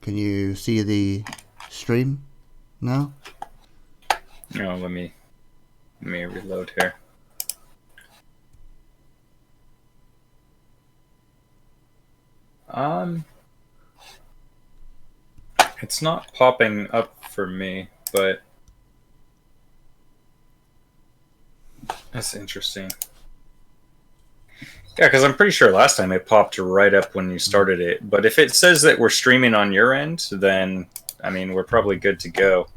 can you see the stream now? No, let me reload here. It's not popping up for me, but that's interesting. Yeah, because I'm pretty sure last time it popped right up when you started it. But if it says that we're streaming on your end, then, I mean, we're probably good to go.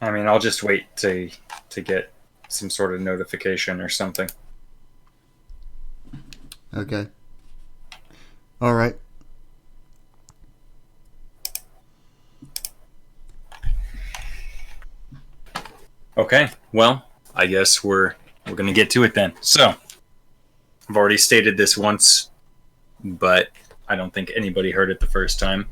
I mean, I'll just wait to get some sort of notification or something. Okay. All right. Okay, well, I guess we're going to get to it then. So, I've already stated this once, but I don't think anybody heard it the first time.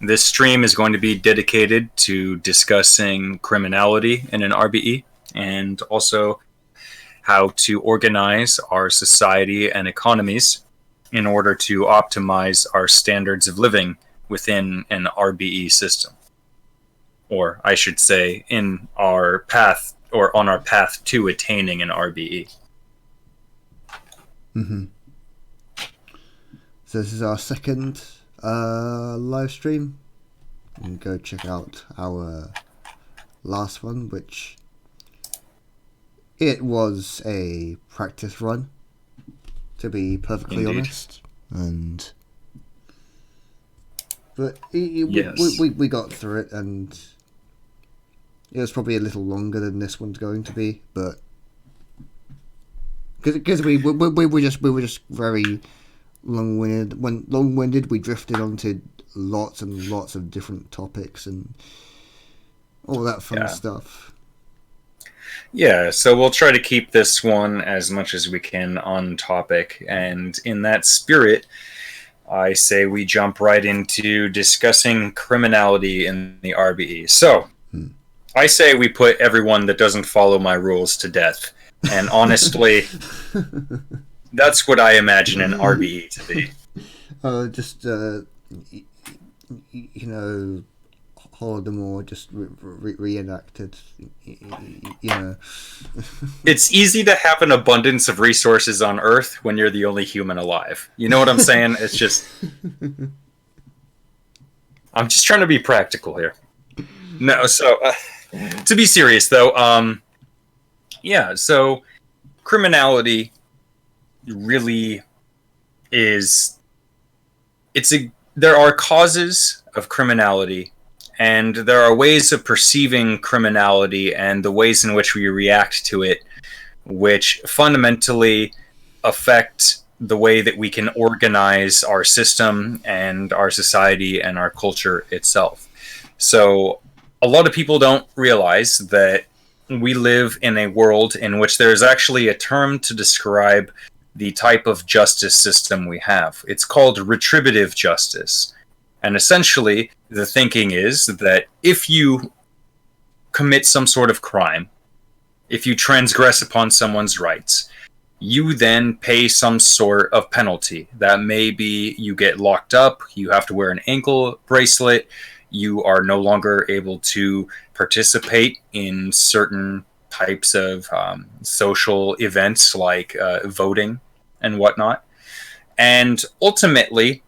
This stream is going to be dedicated to discussing criminality in an RBE and also how to organize our society and economies in order to optimize our standards of living within an RBE system. Or I should say, in our path, or on our path to attaining an RBE. Mm-hmm. So this is our second live stream. You can go check out our last one, which it was a practice run, to be perfectly honest. But yes. we got through it, and it was probably a little longer than this one's going to be, but because we were just very long-winded. When long-winded, we drifted onto lots and lots of different topics and all that fun stuff. Yeah, so we'll try to keep this one as much as we can on topic, and in that spirit, I say we jump right into discussing criminality in the RBE. So, I say we put everyone that doesn't follow my rules to death. And honestly, that's what I imagine an RBE to be. Holodomor just reenacted, It's easy to have an abundance of resources on Earth when you're the only human alive. You know what I'm saying? It's just... I'm just trying to be practical here. No, so... to be serious, though, so criminality really is... There are causes of criminality, and there are ways of perceiving criminality and the ways in which we react to it, which fundamentally affect the way that we can organize our system and our society and our culture itself. So a lot of people don't realize that we live in a world in which there is actually a term to describe the type of justice system we have. It's called retributive justice. And essentially, the thinking is that if you commit some sort of crime, if you transgress upon someone's rights, you then pay some sort of penalty. That may be you get locked up, you have to wear an ankle bracelet, you are no longer able to participate in certain types of social events like voting and whatnot. And ultimately,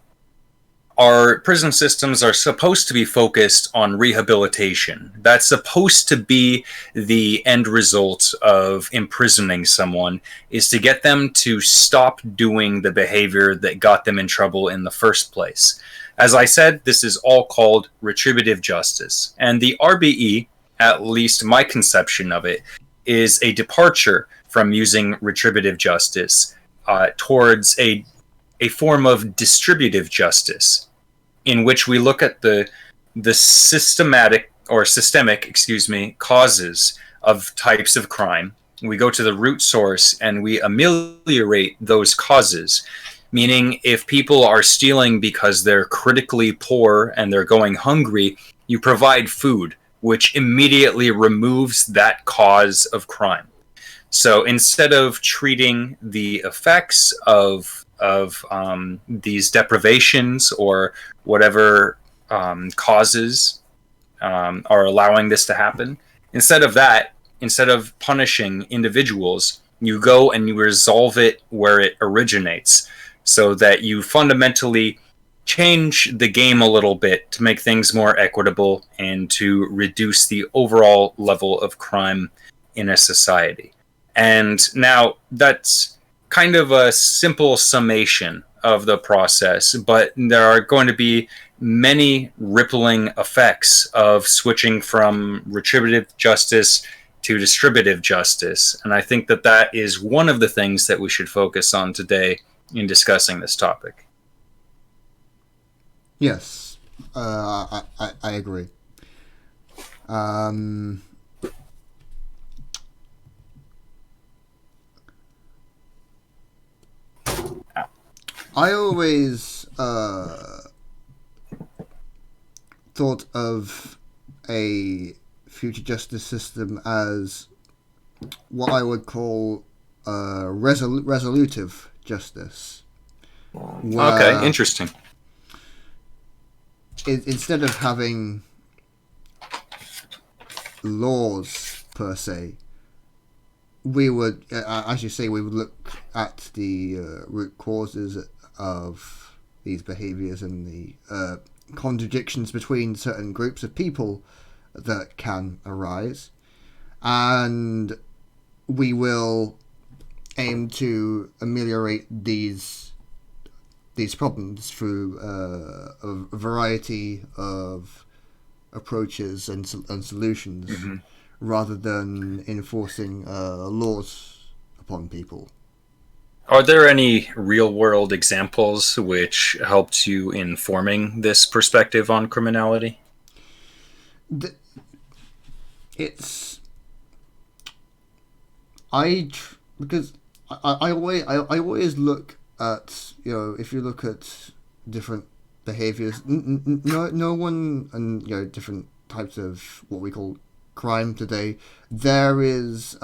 our prison systems are supposed to be focused on rehabilitation. That's supposed to be the end result of imprisoning someone, is to get them to stop doing the behavior that got them in trouble in the first place. As I said, this is all called retributive justice. And the RBE, at least my conception of it, is a departure from using retributive justice towards a form of distributive justice, in which we look at the systemic causes of types of crime. We go to the root source and we ameliorate those causes. Meaning, if people are stealing because they're critically poor and they're going hungry, you provide food, which immediately removes that cause of crime. So instead of treating the effects of of these deprivations or whatever causes are allowing this to happen. Instead of that, instead of punishing individuals, you go and you resolve it where it originates, so that you fundamentally change the game a little bit to make things more equitable and to reduce the overall level of crime in a society. And now that's kind of a simple summation of the process, but there are going to be many rippling effects of switching from retributive justice to distributive justice. And I think that that is one of the things that we should focus on today in discussing this topic. Yes, I agree. I always thought of a future justice system as what I would call resolutive justice. Okay, interesting. Instead of having laws per se, we would, as you say, we would look at the root causes of these behaviours and the contradictions between certain groups of people that can arise, and we will aim to ameliorate these problems through a variety of approaches and solutions, mm-hmm. rather than enforcing laws upon people. Are there any real-world examples which helped you in forming this perspective on criminality? Because I always look at, if you look at different behaviors, no one, and different types of what we call crime today, there is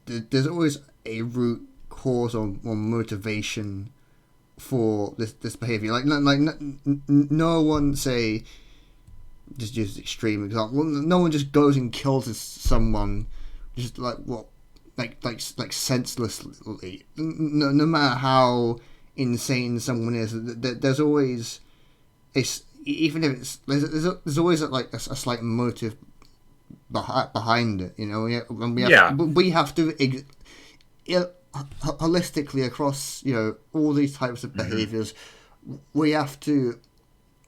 there's always a root cause or motivation for this behavior. Like no one, say, just use an extreme example, no one just goes and kills someone just like senselessly. No matter how insane someone is, there's always even if it's there's always like a slight motive behind it. We have to holistically across all these types of behaviors, mm-hmm. we have to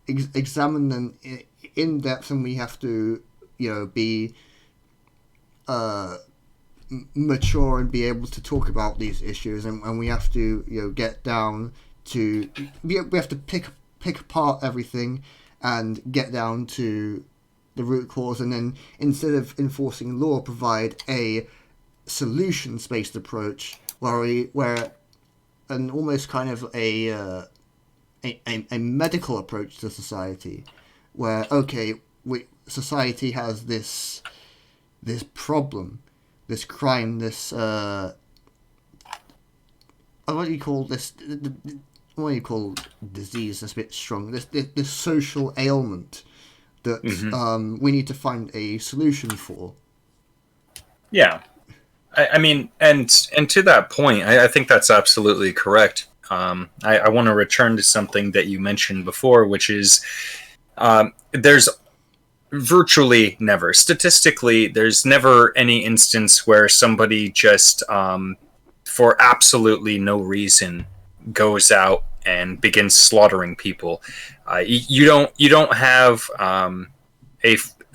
examine them in depth, and we have to be mature and be able to talk about these issues, and we have to get down to we have to pick apart everything and get down to the root cause, and then instead of enforcing law, provide a solutions-based approach where an almost kind of a medical approach to society, where society has this problem, this crime, this what do you call this? What do you call disease? That's a bit strong. This social ailment that mm-hmm. We need to find a solution for. Yeah, I mean, and to that point, I think that's absolutely correct. I want to return to something that you mentioned before, which is there's virtually never, statistically, there's never any instance where somebody just for absolutely no reason goes out and begins slaughtering people. You don't have a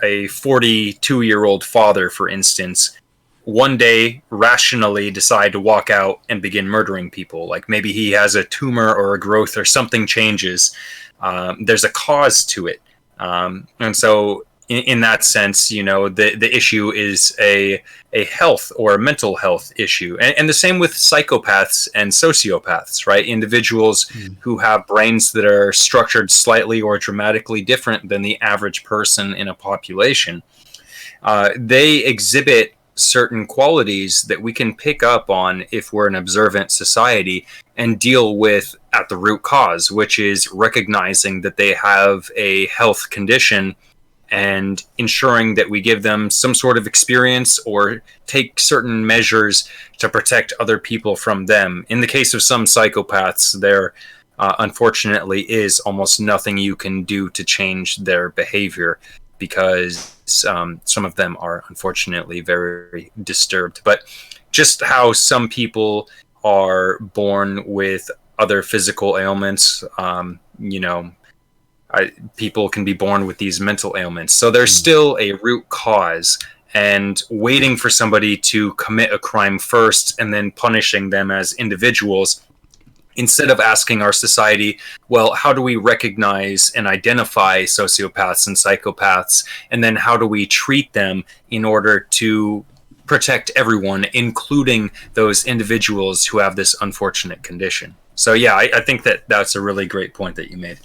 42-year-old father, for instance, one day rationally decide to walk out and begin murdering people. Like maybe he has a tumor or a growth or something changes. There's a cause to it. And so in that sense, the issue is a health or a mental health issue. And the same with psychopaths and sociopaths, right? Individuals who have brains that are structured slightly or dramatically different than the average person in a population. They exhibit certain qualities that we can pick up on if we're an observant society and deal with at the root cause, which is recognizing that they have a health condition and ensuring that we give them some sort of experience or take certain measures to protect other people from them. In the case of some psychopaths, there unfortunately is almost nothing you can do to change their behavior because some of them are unfortunately very disturbed. But just how some people are born with other physical ailments, people can be born with these mental ailments. So there's still a root cause, and waiting for somebody to commit a crime first and then punishing them as individuals, instead of asking our society, well, how do we recognize and identify sociopaths and psychopaths, and then how do we treat them in order to protect everyone, including those individuals who have this unfortunate condition. So yeah, I think that's a really great point that you made.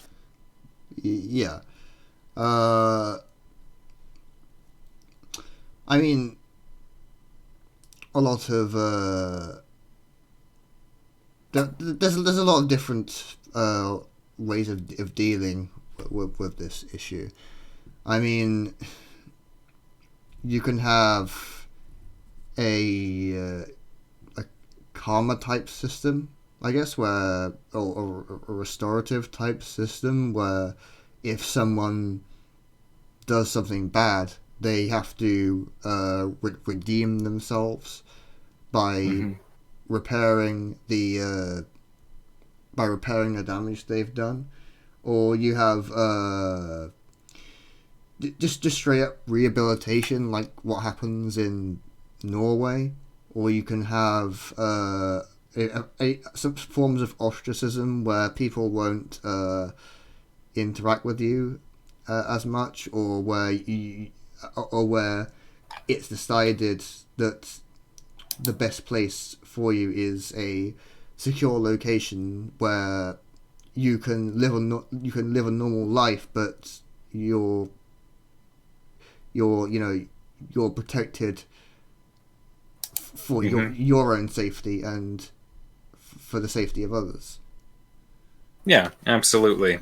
Yeah. I mean, a lot of there's a lot of different ways of dealing with this issue. I mean, you can have a karma type system, I guess, where or a restorative type system where if someone does something bad, they have to redeem themselves by repairing the damage they've done. Or you have just straight up rehabilitation, like what happens in Norway. Or you can have some forms of ostracism where people won't interact with you as much, or where it's decided that the best place for you is a secure location where you can live a normal life, but you're protected for your own safety and for the safety of others. Yeah, absolutely.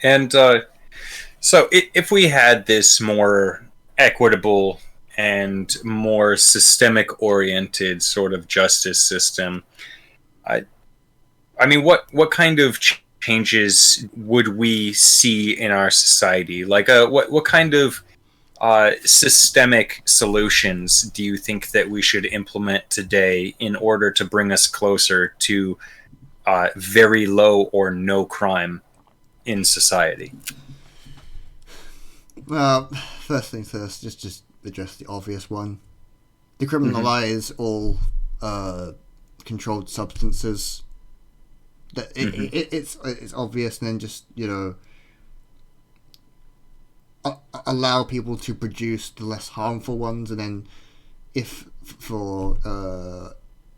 And so if we had this more equitable and more systemic oriented sort of justice system, I mean, what kind of changes would we see in our society? Like, what kind of systemic solutions do you think that we should implement today in order to bring us closer to very low or no crime in society? Well, first things first, just address the obvious one. Decriminalize all controlled substances. It's obvious, and then just allow people to produce the less harmful ones, and then if for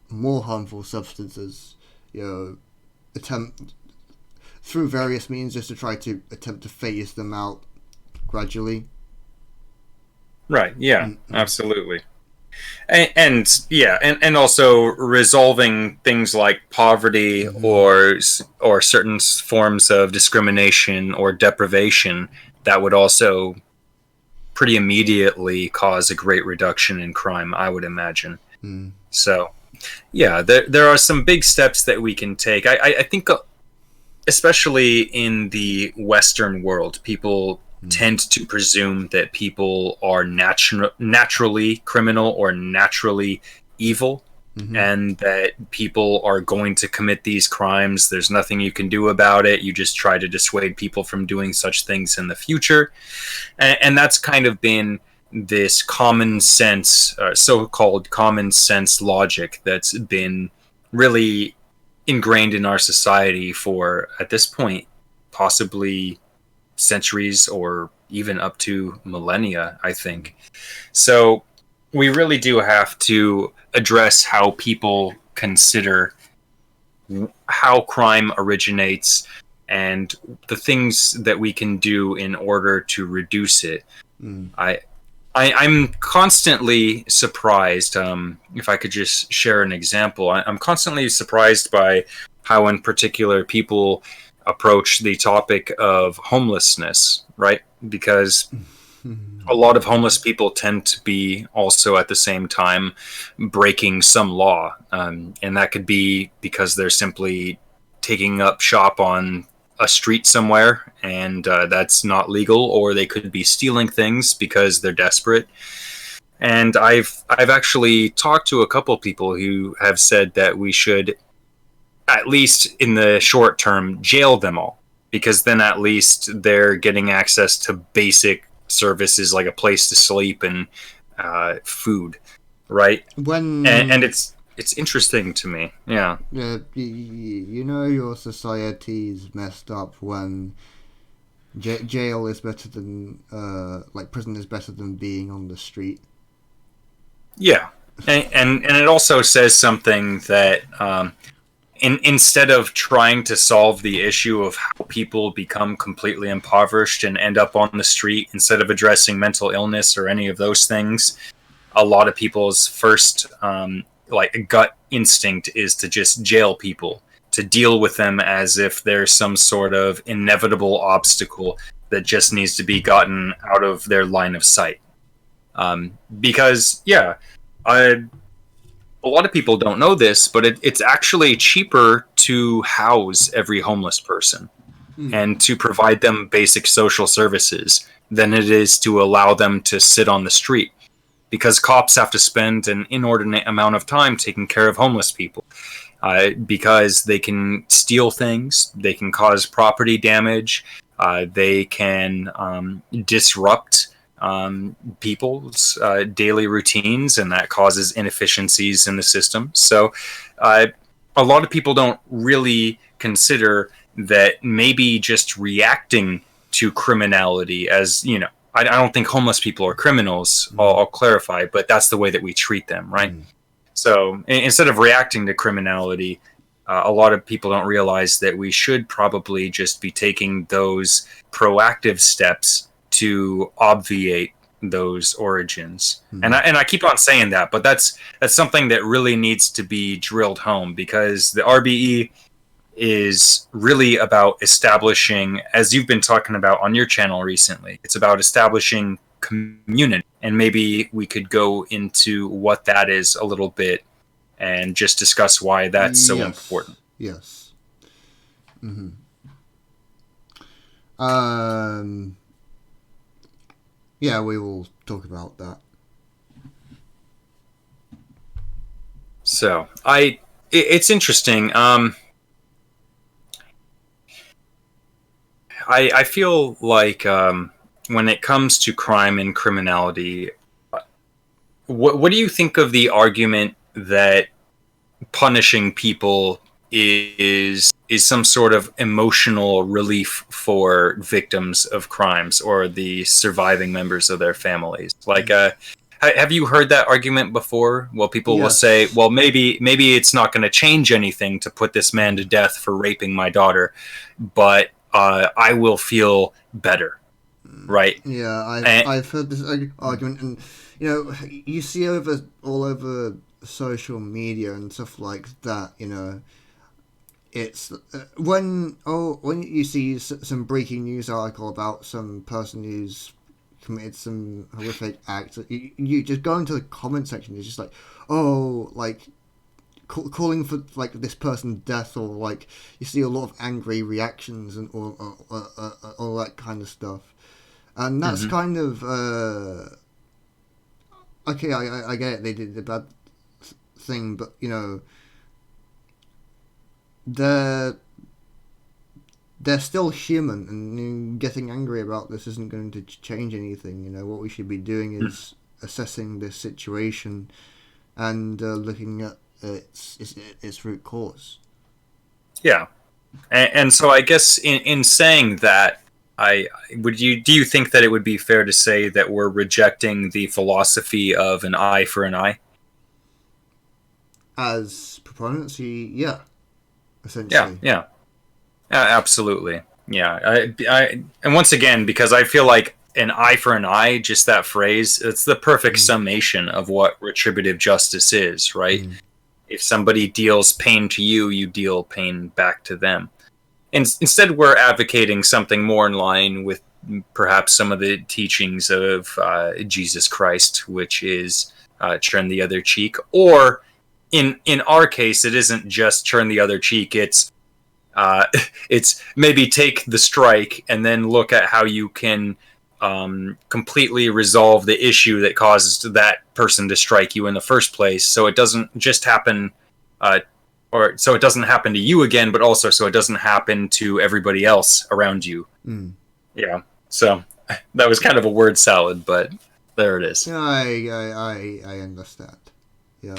more harmful substances, attempt through various means just to try to attempt to phase them out gradually. Right. Yeah. Absolutely. And also resolving things like poverty or certain forms of discrimination or deprivation that would also pretty immediately cause a great reduction in crime, I would imagine. So, yeah, there are some big steps that we can take. I think, especially in the Western world, people tend to presume that people are naturally criminal or naturally evil, and that people are going to commit these crimes. There's nothing you can do about it. You just try to dissuade people from doing such things in the future. And that's kind of been this common sense, so-called common sense logic that's been really ingrained in our society for, at this point, possibly centuries or even up to millennia, I think. So we really do have to address how people consider how crime originates and the things that we can do in order to reduce it. I'm constantly surprised. If I could just share an example, I'm constantly surprised by how, in particular, people approach the topic of homelessness, right? Because a lot of homeless people tend to be also at the same time breaking some law, and that could be because they're simply taking up shop on a street somewhere, and that's not legal, or they could be stealing things because they're desperate. And I've actually talked to a couple people who have said that we should, at least in the short term, jail them all, because then at least they're getting access to basic services like a place to sleep and food, right? And When it's interesting to me. Yeah. you know your society's messed up when jail is better than like prison is better than being on the street. Yeah. And it also says something that instead of trying to solve the issue of how people become completely impoverished and end up on the street, instead of addressing mental illness or any of those things, a lot of people's first like gut instinct is to just jail people, to deal with them as if there's some sort of inevitable obstacle that just needs to be gotten out of their line of sight. Because yeah, I, a lot of people don't know this, but it's actually cheaper to house every homeless person and to provide them basic social services than it is to allow them to sit on the street, because cops have to spend an inordinate amount of time taking care of homeless people, because they can steal things, they can cause property damage, they can disrupt people's daily routines, and that causes inefficiencies in the system. So a lot of people don't really consider that maybe just reacting to criminality, as you know, I don't think homeless people are criminals. I'll clarify, but that's the way that we treat them, right? So instead of reacting to criminality, a lot of people don't realize that we should probably just be taking those proactive steps to obviate those origins. And I keep on saying that, but that's something that really needs to be drilled home, because the RBE is really about establishing, as you've been talking about on your channel recently, it's about establishing community. And maybe we could go into what that is a little bit and just discuss why that's so important. Yes. Um. Yeah, we will talk about that. So it's interesting. I feel like when it comes to crime and criminality, what do you think of the argument that punishing people is some sort of emotional relief for victims of crimes or the surviving members of their families? Like, have you heard that argument before? Well, people will say, well, maybe it's not going to change anything to put this man to death for raping my daughter, but I will feel better, right? Yeah, I've heard this argument, and you know, you see all over social media and stuff like that. You know, it's when you see some breaking news article about some person who's committed some horrific act, you just go into the comment section. It's just like, oh, like calling for like this person's death, or like you see a lot of angry reactions and all that kind of stuff, and that's kind of okay. I get it. They did the bad thing, but you know, they're still human, and getting angry about this isn't going to change anything. You know, what we should be doing is assessing this situation and looking at its root cause. Yeah, and so I guess in saying that, do you think that it would be fair to say that we're rejecting the philosophy of an eye for an eye? As proponents, yeah, essentially. Yeah, absolutely. Yeah, I and once again, because I feel like an eye for an eye, just that phrase, it's the perfect summation of what retributive justice is, right? If somebody deals pain to you, you deal pain back to them. And instead, we're advocating something more in line with perhaps some of the teachings of Jesus Christ, which is turn the other cheek. Or in our case, it isn't just turn the other cheek. It's maybe take the strike and then look at how you can completely resolve the issue that caused that person to strike you in the first place, so it doesn't just happen, or so it doesn't happen to you again, but also so it doesn't happen to everybody else around you. Yeah. So that was kind of a word salad, but there it is. Yeah, I understand. Yeah.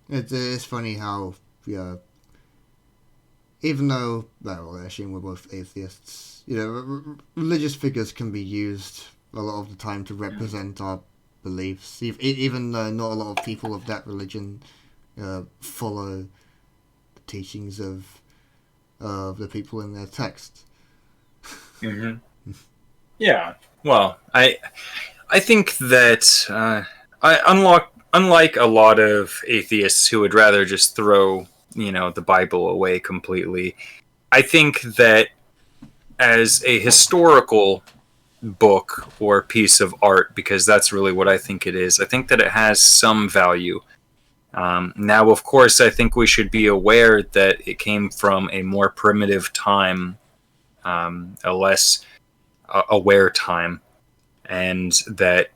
It's funny how, yeah, even though, well, I assume we're both atheists, you know, religious figures can be used a lot of the time to represent our beliefs, even though not a lot of people of that religion follow the teachings of the people in their text. Yeah. Well, I think that unlike a lot of atheists who would rather just throw, you know, the Bible away completely, I think that as a historical book or piece of art, because that's really what I think it is, I think that it has some value. Now, of course, I think we should be aware that it came from a more primitive time, a less aware time, and that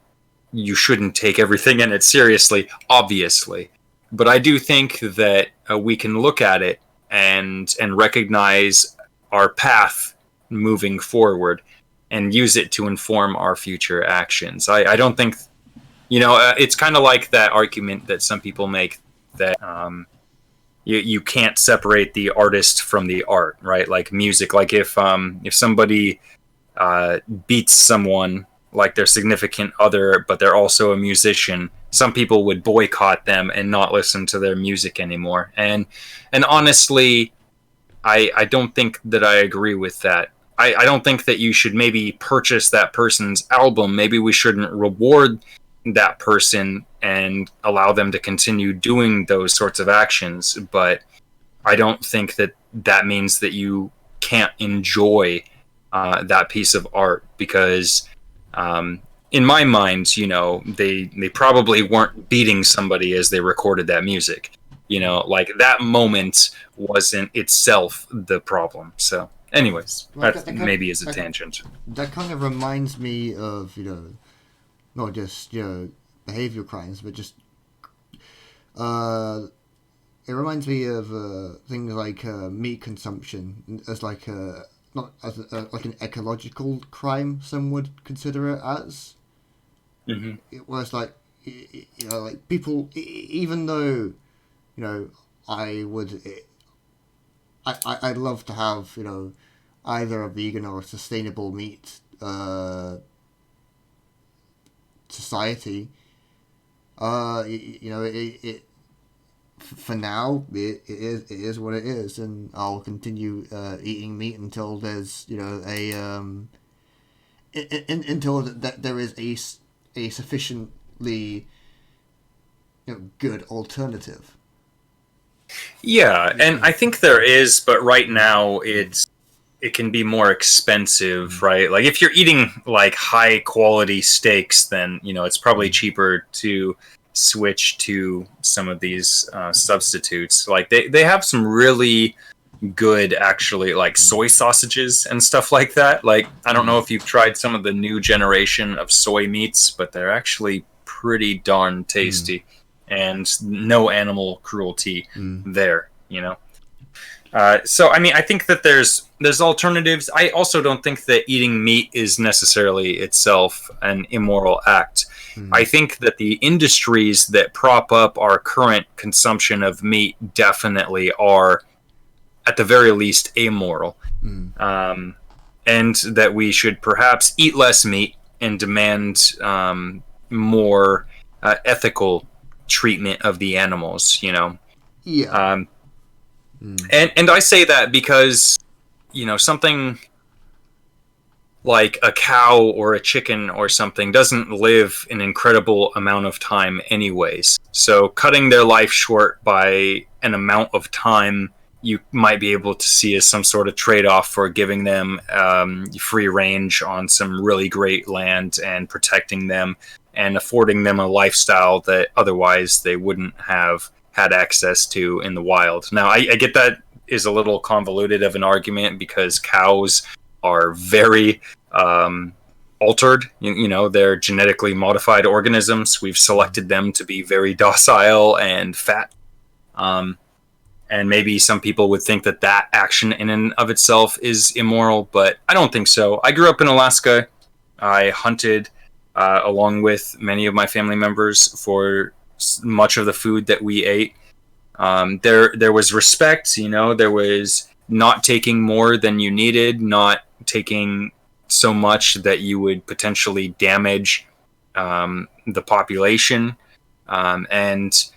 you shouldn't take everything in it seriously, obviously. But I do think that we can look at it and recognize our path moving forward and use it to inform our future actions. I don't think, you know, it's kind of like that argument that some people make that you can't separate the artist from the art, right? Like music, like if somebody beats someone, like their significant other, but they're also a musician, some people would boycott them and not listen to their music anymore. And honestly, I don't think that I agree with that. I don't think that you should maybe purchase that person's album. Maybe we shouldn't reward that person and allow them to continue doing those sorts of actions. But I don't think that that means that you can't enjoy that piece of art, because in my mind, you know, they probably weren't beating somebody as they recorded that music. You know, like that moment wasn't itself the problem. So, anyways, Well, that maybe is a tangent. That kind of reminds me of, you know, not just, you know, behavioral crimes, but just it reminds me of things like meat consumption as like not as like an ecological crime. Some would consider it as. It was like, you know, like people, even though, you know, I'd love to have, you know, either a vegan or a sustainable meat society. You know, it for now it is what it is, and I'll continue eating meat until there's, you know, until that there is a sufficiently, you know, good alternative. Yeah, and I think there is, but right now it can be more expensive, right? Like if you're eating like high quality steaks, then, you know, it's probably cheaper to switch to some of these substitutes. Like they have some really good, actually, like soy sausages and stuff like that. Like I don't know if you've tried some of the new generation of soy meats, but they're actually pretty darn tasty. And no animal cruelty there, you know. So I mean, I think that there's alternatives. I also don't think that eating meat is necessarily itself an immoral act. I think that the industries that prop up our current consumption of meat definitely are, at the very least, amoral, and that we should perhaps eat less meat and demand more ethical treatment of the animals, you know. Yeah. And I say that because, you know, something like a cow or a chicken or something doesn't live an incredible amount of time anyways. So cutting their life short by an amount of time you might be able to see as some sort of trade-off for giving them free range on some really great land and protecting them and affording them a lifestyle that otherwise they wouldn't have had access to in the wild. Now, I get that is a little convoluted of an argument because cows are very altered. They're genetically modified organisms. We've selected them to be very docile and fat. And maybe some people would think that that action in and of itself is immoral, but I don't think so. I grew up in Alaska. I hunted along with many of my family members for much of the food that we ate. There was respect, there was not taking more than you needed, not taking so much that you would potentially damage the population, and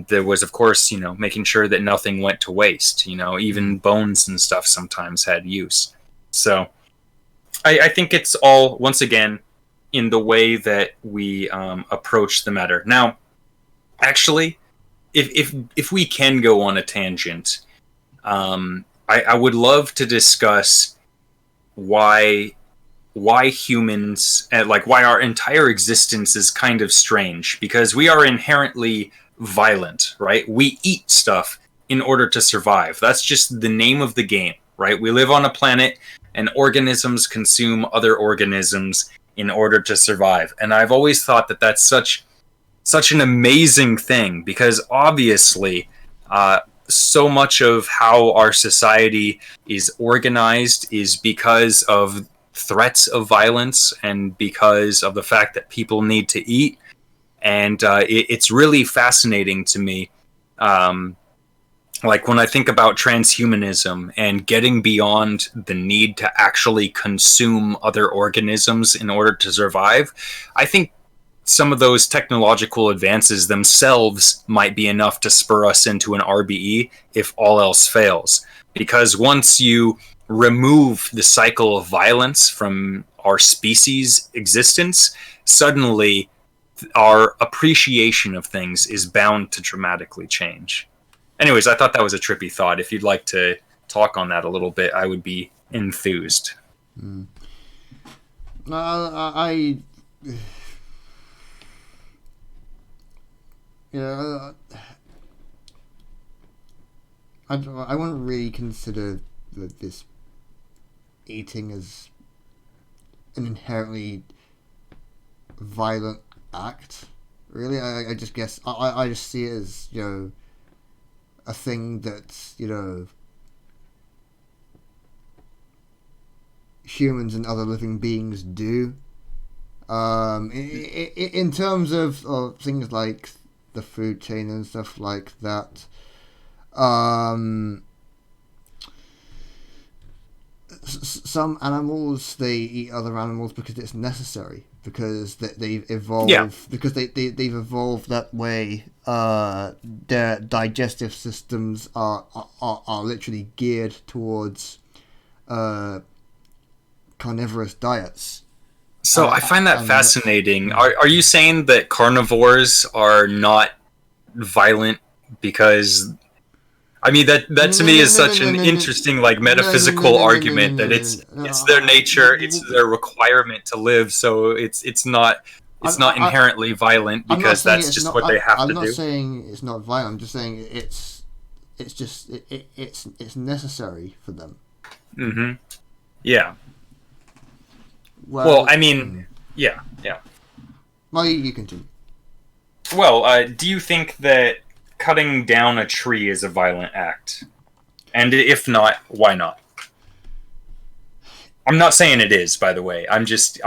there was, of course, making sure that nothing went to waste. Even bones and stuff sometimes had use. So I think it's all, once again, in the way that we approach the matter. Now, actually, if we can go on a tangent, I would love to discuss why humans, like why our entire existence is kind of strange, because we are inherently violent, right? We eat stuff in order to survive. That's just the name of the game, right? We live on a planet and organisms consume other organisms in order to survive. And I've always thought that that's such an amazing thing, because obviously so much of how our society is organized is because of threats of violence and because of the fact that people need to eat. And it's really fascinating to me. Like when I think about transhumanism and getting beyond the need to actually consume other organisms in order to survive, I think some of those technological advances themselves might be enough to spur us into an RBE if all else fails. Because once you remove the cycle of violence from our species' existence, suddenly our appreciation of things is bound to dramatically change. Anyways, I thought that was a trippy thought. If you'd like to talk on that a little bit, I would be enthused. I yeah, I wouldn't really consider this eating as an inherently violent act. Really, I just guess I just see it as a thing that humans and other living beings do. In terms of things like the food chain and stuff like that. Some animals, they eat other animals because it's necessary, because they've evolved, because they've evolved that way. Their digestive systems are literally geared towards carnivorous diets. So I find that fascinating. Are you saying that carnivores are not violent because... I mean, that to me is such an interesting, like, metaphysical argument that it's their nature, it's their requirement to live, so it's not inherently violent because that's just what they have to do. I'm not saying it's not violent. I'm just saying it's necessary for them. Mm-hmm. Yeah. Well, I mean, yeah. Well, you continue. Well, do you think that cutting down a tree is a violent act? And if not, why not? I'm not saying it is, by the way. I'm just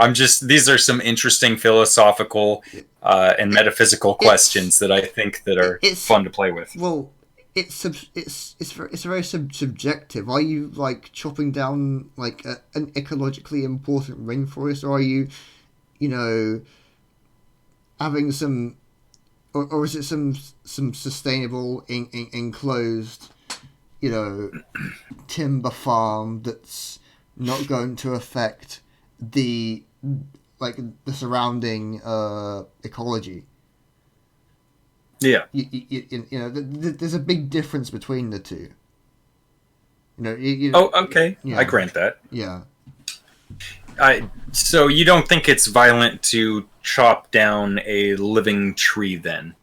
these are some interesting philosophical and metaphysical questions that I think that are fun to play with. Well, it's very subjective. Are you like chopping down like an ecologically important rainforest, or are you having some, or is it some sustainable enclosed timber farm that's not going to affect the like the surrounding ecology. Yeah. There's a big difference between the two. Oh, okay. Yeah, I grant that. yeah. So you don't think it's violent to chop down a living tree then?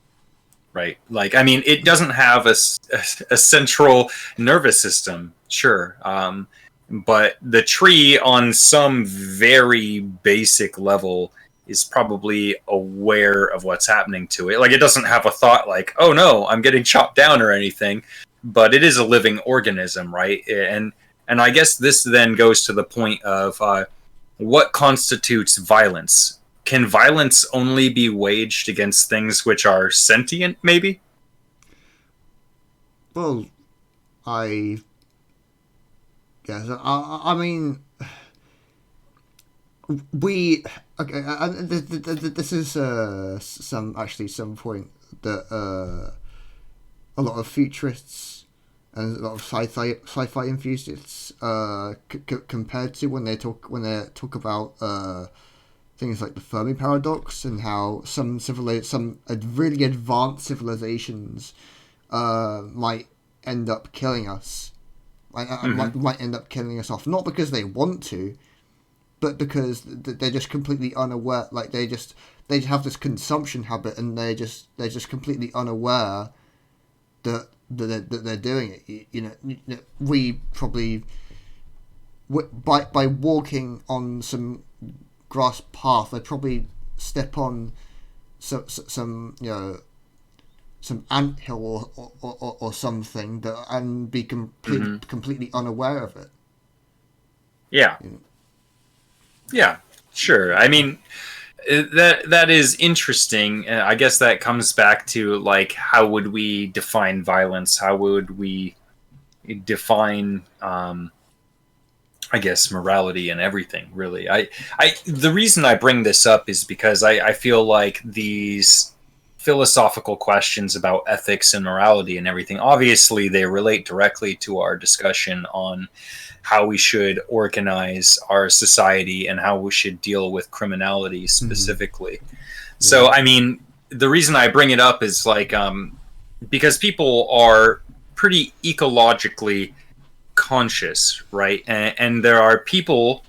Right? Like, I mean, it doesn't have a central nervous system, sure. But the tree, on some very basic level, is probably aware of what's happening to it. Like, it doesn't have a thought like, oh no, I'm getting chopped down or anything. But it is a living organism, right? And I guess this then goes to the point of what constitutes violence. Can violence only be waged against things which are sentient, maybe? Well, I guess. I mean, we. Okay, this is some point that a lot of futurists and a lot of sci-fi enthusiasts compared to when they talk about things like the Fermi paradox and how some really advanced civilizations might end up killing us. Might end up killing us off, not because they want to, but because they're just completely unaware. Like they have this consumption habit, and they're just completely unaware that they're doing it. We probably by walking on some grass path, they probably step on some some anthill or something and be completely unaware of it. Yeah. Yeah, sure. I mean, that is interesting. I guess that comes back to like, how would we define violence? How would we define, I guess, morality and everything? Really, the reason I bring this up is because I feel like these philosophical questions about ethics and morality and everything, obviously they relate directly to our discussion on how we should organize our society and how we should deal with criminality specifically. Mm-hmm. So, I mean, the reason I bring it up is like, because people are pretty ecologically conscious, right? And there are people,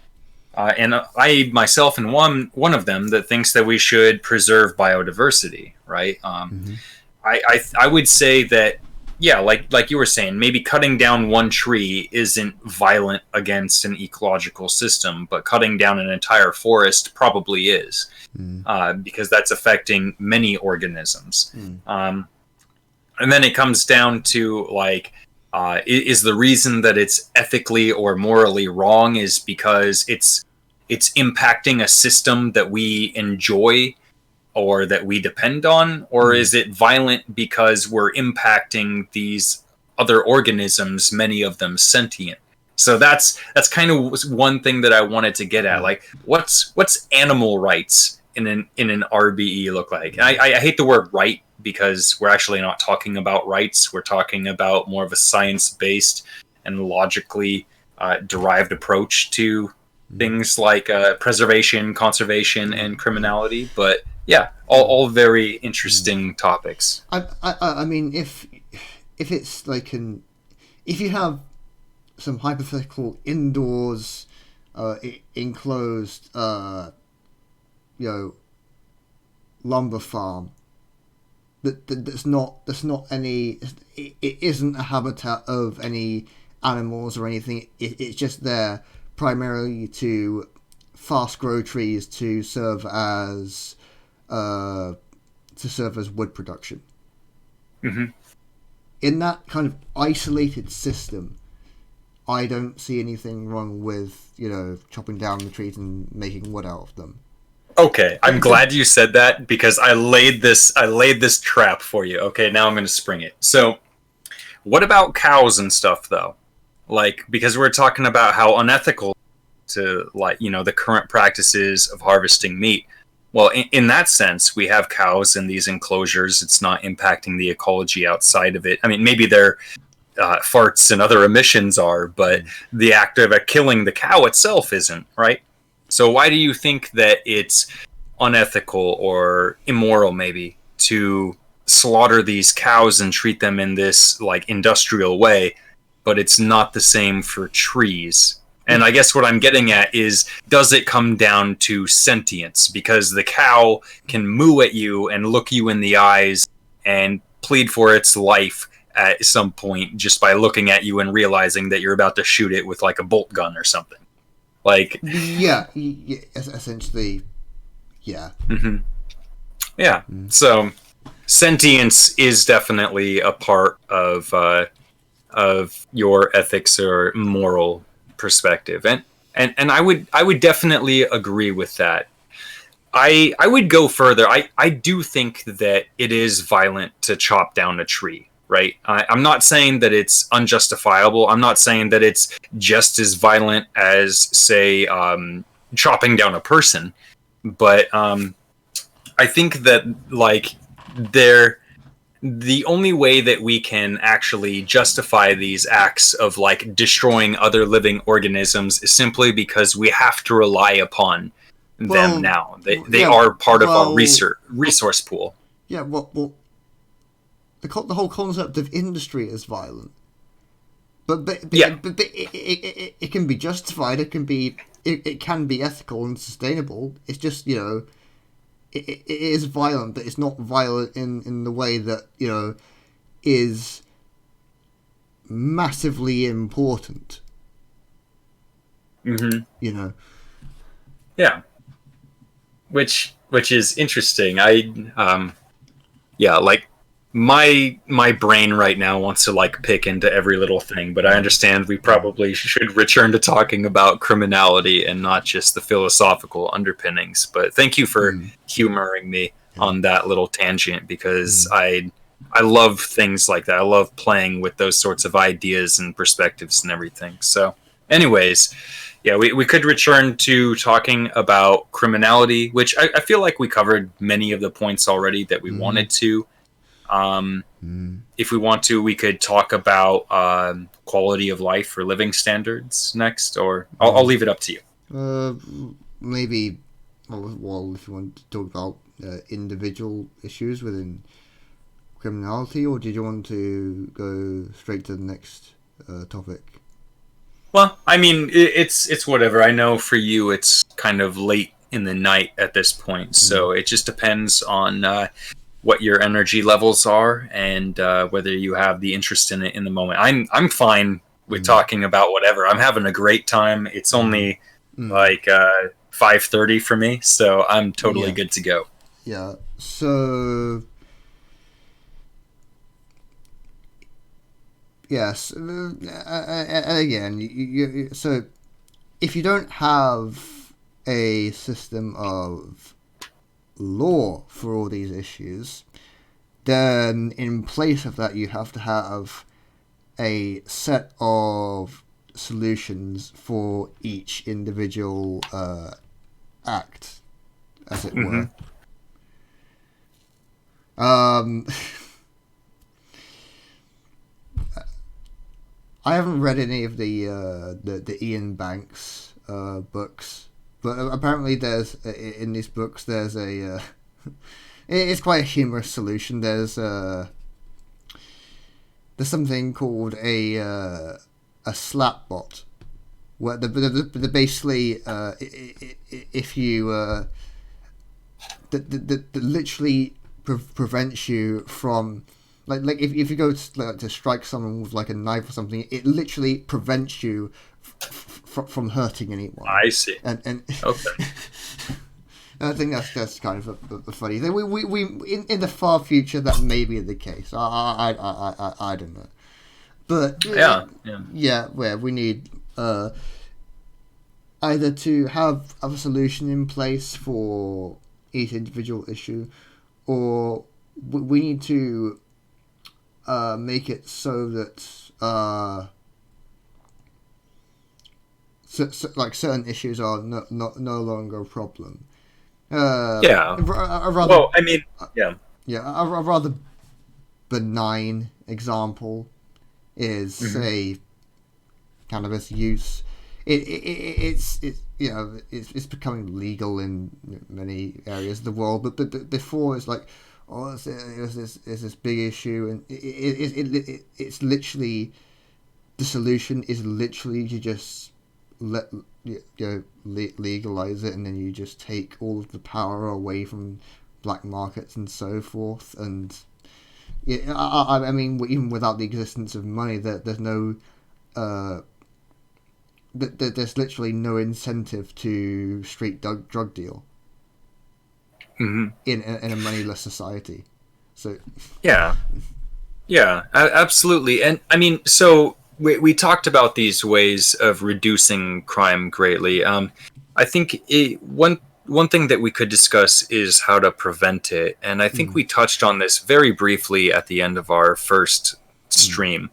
and I myself am one of them, that thinks that we should preserve biodiversity, right? I would say that, yeah, like you were saying, maybe cutting down one tree isn't violent against an ecological system, but cutting down an entire forest probably is, because that's affecting many organisms. And then it comes down to like, is the reason that it's ethically or morally wrong is because it's impacting a system that we enjoy or that we depend on, or is it violent because we're impacting these other organisms, many of them sentient? So that's kind of one thing that I wanted to get at. Like, what's animal rights in an RBE look like? And I hate the word right, because we're actually not talking about rights. We're talking about more of a science-based and logically derived approach to things like preservation, conservation, and criminality. But yeah, all very interesting topics. I mean, if it's like if you have some hypothetical indoors enclosed lumber farm that's not any, it isn't a habitat of any animals or anything. It's just there primarily to fast grow trees to serve as wood production. In that kind of isolated system, I don't see anything wrong with chopping down the trees and making wood out of them. Okay, I'm glad you said that, because I laid this trap for you. Okay, now I'm going to spring it. So, what about cows and stuff, though? Like, because we're talking about how unethical to, like, the current practices of harvesting meat. Well, in that sense, we have cows in these enclosures. It's not impacting the ecology outside of it. I mean, maybe their farts and other emissions are, but the act of killing the cow itself isn't, right? So why do you think that it's unethical or immoral, maybe, to slaughter these cows and treat them in this like industrial way, but it's not the same for trees? And I guess what I'm getting at is, does it come down to sentience? Because the cow can moo at you and look you in the eyes and plead for its life at some point just by looking at you and realizing that you're about to shoot it with like a bolt gun or something. Like, yeah, essentially, yeah. mm-hmm. Yeah. So sentience is definitely a part of your ethics or moral perspective, and I would definitely agree with that. I would go further. I do think that it is violent to chop down a tree. Right. I'm not saying that it's unjustifiable. I'm not saying that it's just as violent as, say, chopping down a person. But I think that like the only way that we can actually justify these acts of like destroying other living organisms is simply because we have to rely upon them now. They are part of our resource pool. Yeah. Well, the whole concept of industry is violent, but it can be justified. It can be ethical and sustainable. It's just, it is violent, but it's not violent in the way that is massively important. Mm-hmm. Yeah, which is interesting. Like. My brain right now wants to like pick into every little thing, but I understand we probably should return to talking about criminality and not just the philosophical underpinnings. But thank you for humoring me on that little tangent, because I love things like that. I love playing with those sorts of ideas and perspectives and everything. So anyways, yeah, we could return to talking about criminality, which I feel like we covered many of the points already that we wanted to. If we want to, we could talk about quality of life or living standards next, or I'll leave it up to you. Maybe, well, if you want to talk about individual issues within criminality, or did you want to go straight to the next topic? Well, I mean, it's whatever. I know for you, it's kind of late in the night at this point, so it just depends on what your energy levels are and whether you have the interest in it in the moment. I'm fine with talking about whatever. I'm having a great time. It's only like 5:30 for me, so I'm totally good to go. Yeah. So yes, and again, so if you don't have a system of law for all these issues, then in place of that you have to have a set of solutions for each individual act, as it were. I haven't read any of the Ian Banks books, but apparently there's in these books there's a it's quite a humorous solution. There's something called a slap bot, where the basically if you that literally prevents you from like if you go to strike someone with like a knife or something, it literally prevents you from hurting anyone. I see. And okay. I think that's kind of a funny thing. We in the far future that may be the case. I don't know, but where we need either to have a solution in place for each individual issue, or we need to make it so that like certain issues are no longer a problem. A rather benign example is say cannabis use it's becoming legal in many areas of the world, but before it's like, oh, it's this big issue, and it's literally, the solution is literally to just legalize it, and then you just take all of the power away from black markets and so forth. And I mean, even without the existence of money, there's no there's literally no incentive to street drug deal in a moneyless society. So yeah, absolutely. And I mean, so we talked about these ways of reducing crime greatly. I think one thing that we could discuss is how to prevent it, and I think we touched on this very briefly at the end of our first stream,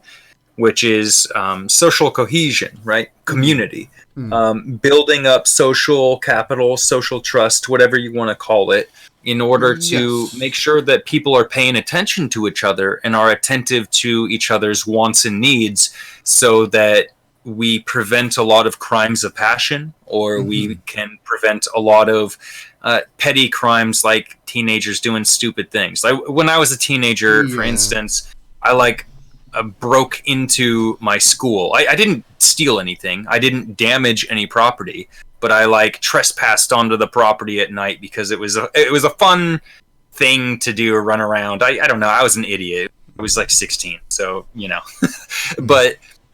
which is social cohesion, right? Community. Building up social capital, social trust, whatever you want to call it, in order to make sure that people are paying attention to each other and are attentive to each other's wants and needs, so that we prevent a lot of crimes of passion, or we can prevent a lot of petty crimes, like teenagers doing stupid things. Like when I was a teenager, for instance, I broke into my school. I didn't steal anything. I didn't damage any property, but I trespassed onto the property at night because it was a fun thing to do, run around. I don't know. I was an idiot. I was 16, so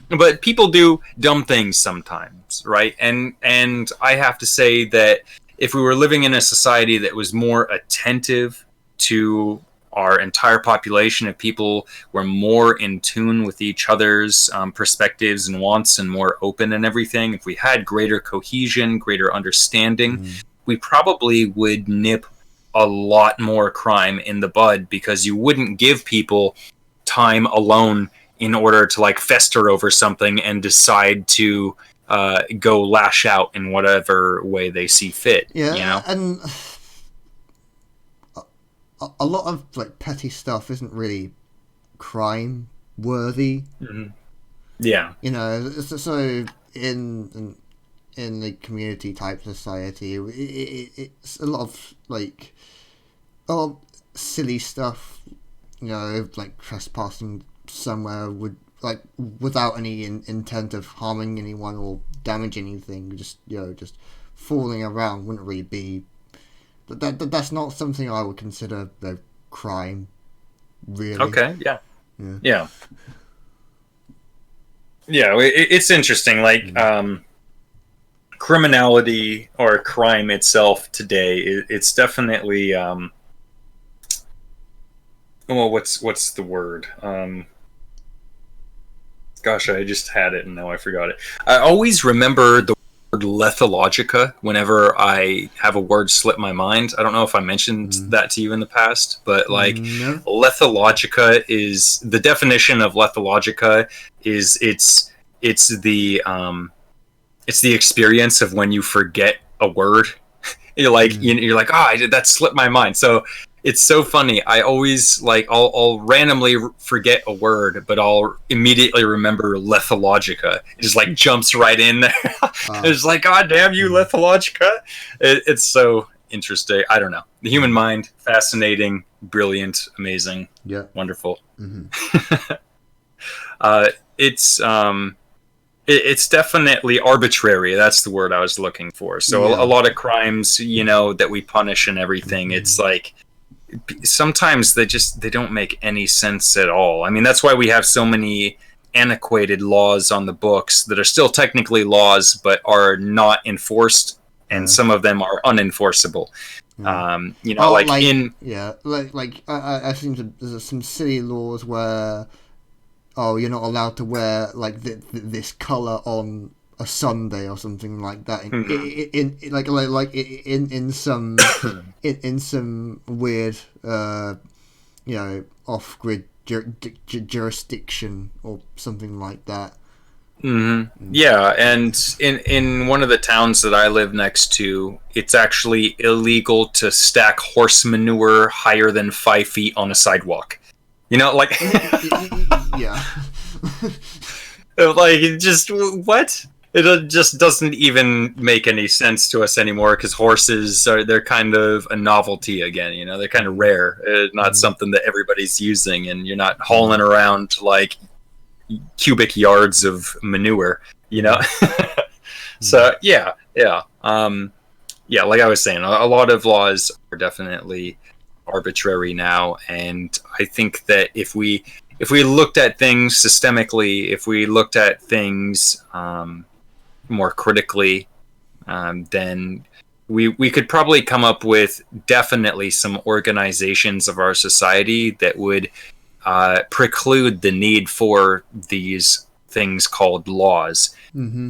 but people do dumb things sometimes, right? And I have to say that if we were living in a society that was more attentive to our entire population, if people were more in tune with each other's perspectives and wants, and more open and everything, if we had greater cohesion, greater understanding, we probably would nip a lot more crime in the bud, because you wouldn't give people time alone in order to fester over something and decide to go lash out in whatever way they see fit. And a lot of petty stuff isn't really crime worthy. So in the community type society, it's a lot of silly stuff, trespassing somewhere without any intent of harming anyone or damaging anything, just fooling around wouldn't really be. That's not something I would consider a crime, really. Okay. Yeah. It's interesting. Criminality or crime itself today, it's definitely what's the word? Gosh, I just had it and now I forgot it. I always remember the word lethologica whenever I have a word slip my mind. I don't know if I mentioned that to you in the past, but No. lethologica is the definition of lethologica is it's the experience of when you forget a word. You're that slipped my mind. So it's so funny. I always I'll randomly forget a word, but I'll immediately remember lethologica. It just jumps right in there. It's God damn you, lethologica. It's so interesting. I don't know. The human mind, fascinating, brilliant, amazing, wonderful. It's definitely arbitrary. That's the word I was looking for. So a lot of crimes, that we punish and everything, it's sometimes they don't make any sense at all. I mean, that's why we have so many antiquated laws on the books that are still technically laws but are not enforced, and some of them are unenforceable. I think there's some silly laws where you're not allowed to wear this color on a Sunday or something like that. In some weird off-grid jurisdiction or something like that. Yeah, and in one of the towns that I live next to, it's actually illegal to stack horse manure higher than 5 feet on a sidewalk. Yeah. Just what? it just doesn't even make any sense to us anymore because they're kind of a novelty again. They're kind of rare, not something that everybody's using, and you're not hauling around like cubic yards of manure. So yeah, like I was saying, a lot of laws are definitely arbitrary now, and I think that if we looked at things systemically, if we looked at things more critically, then we could probably come up with definitely some organizations of our society that would preclude the need for these things called laws,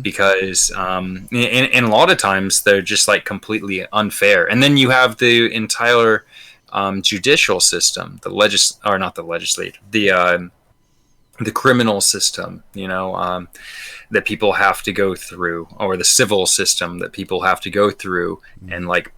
because in a lot of times they're just like completely unfair. And then you have the entire judicial system, not the legislative, the criminal system, that people have to go through, or the civil system that people have to go through and like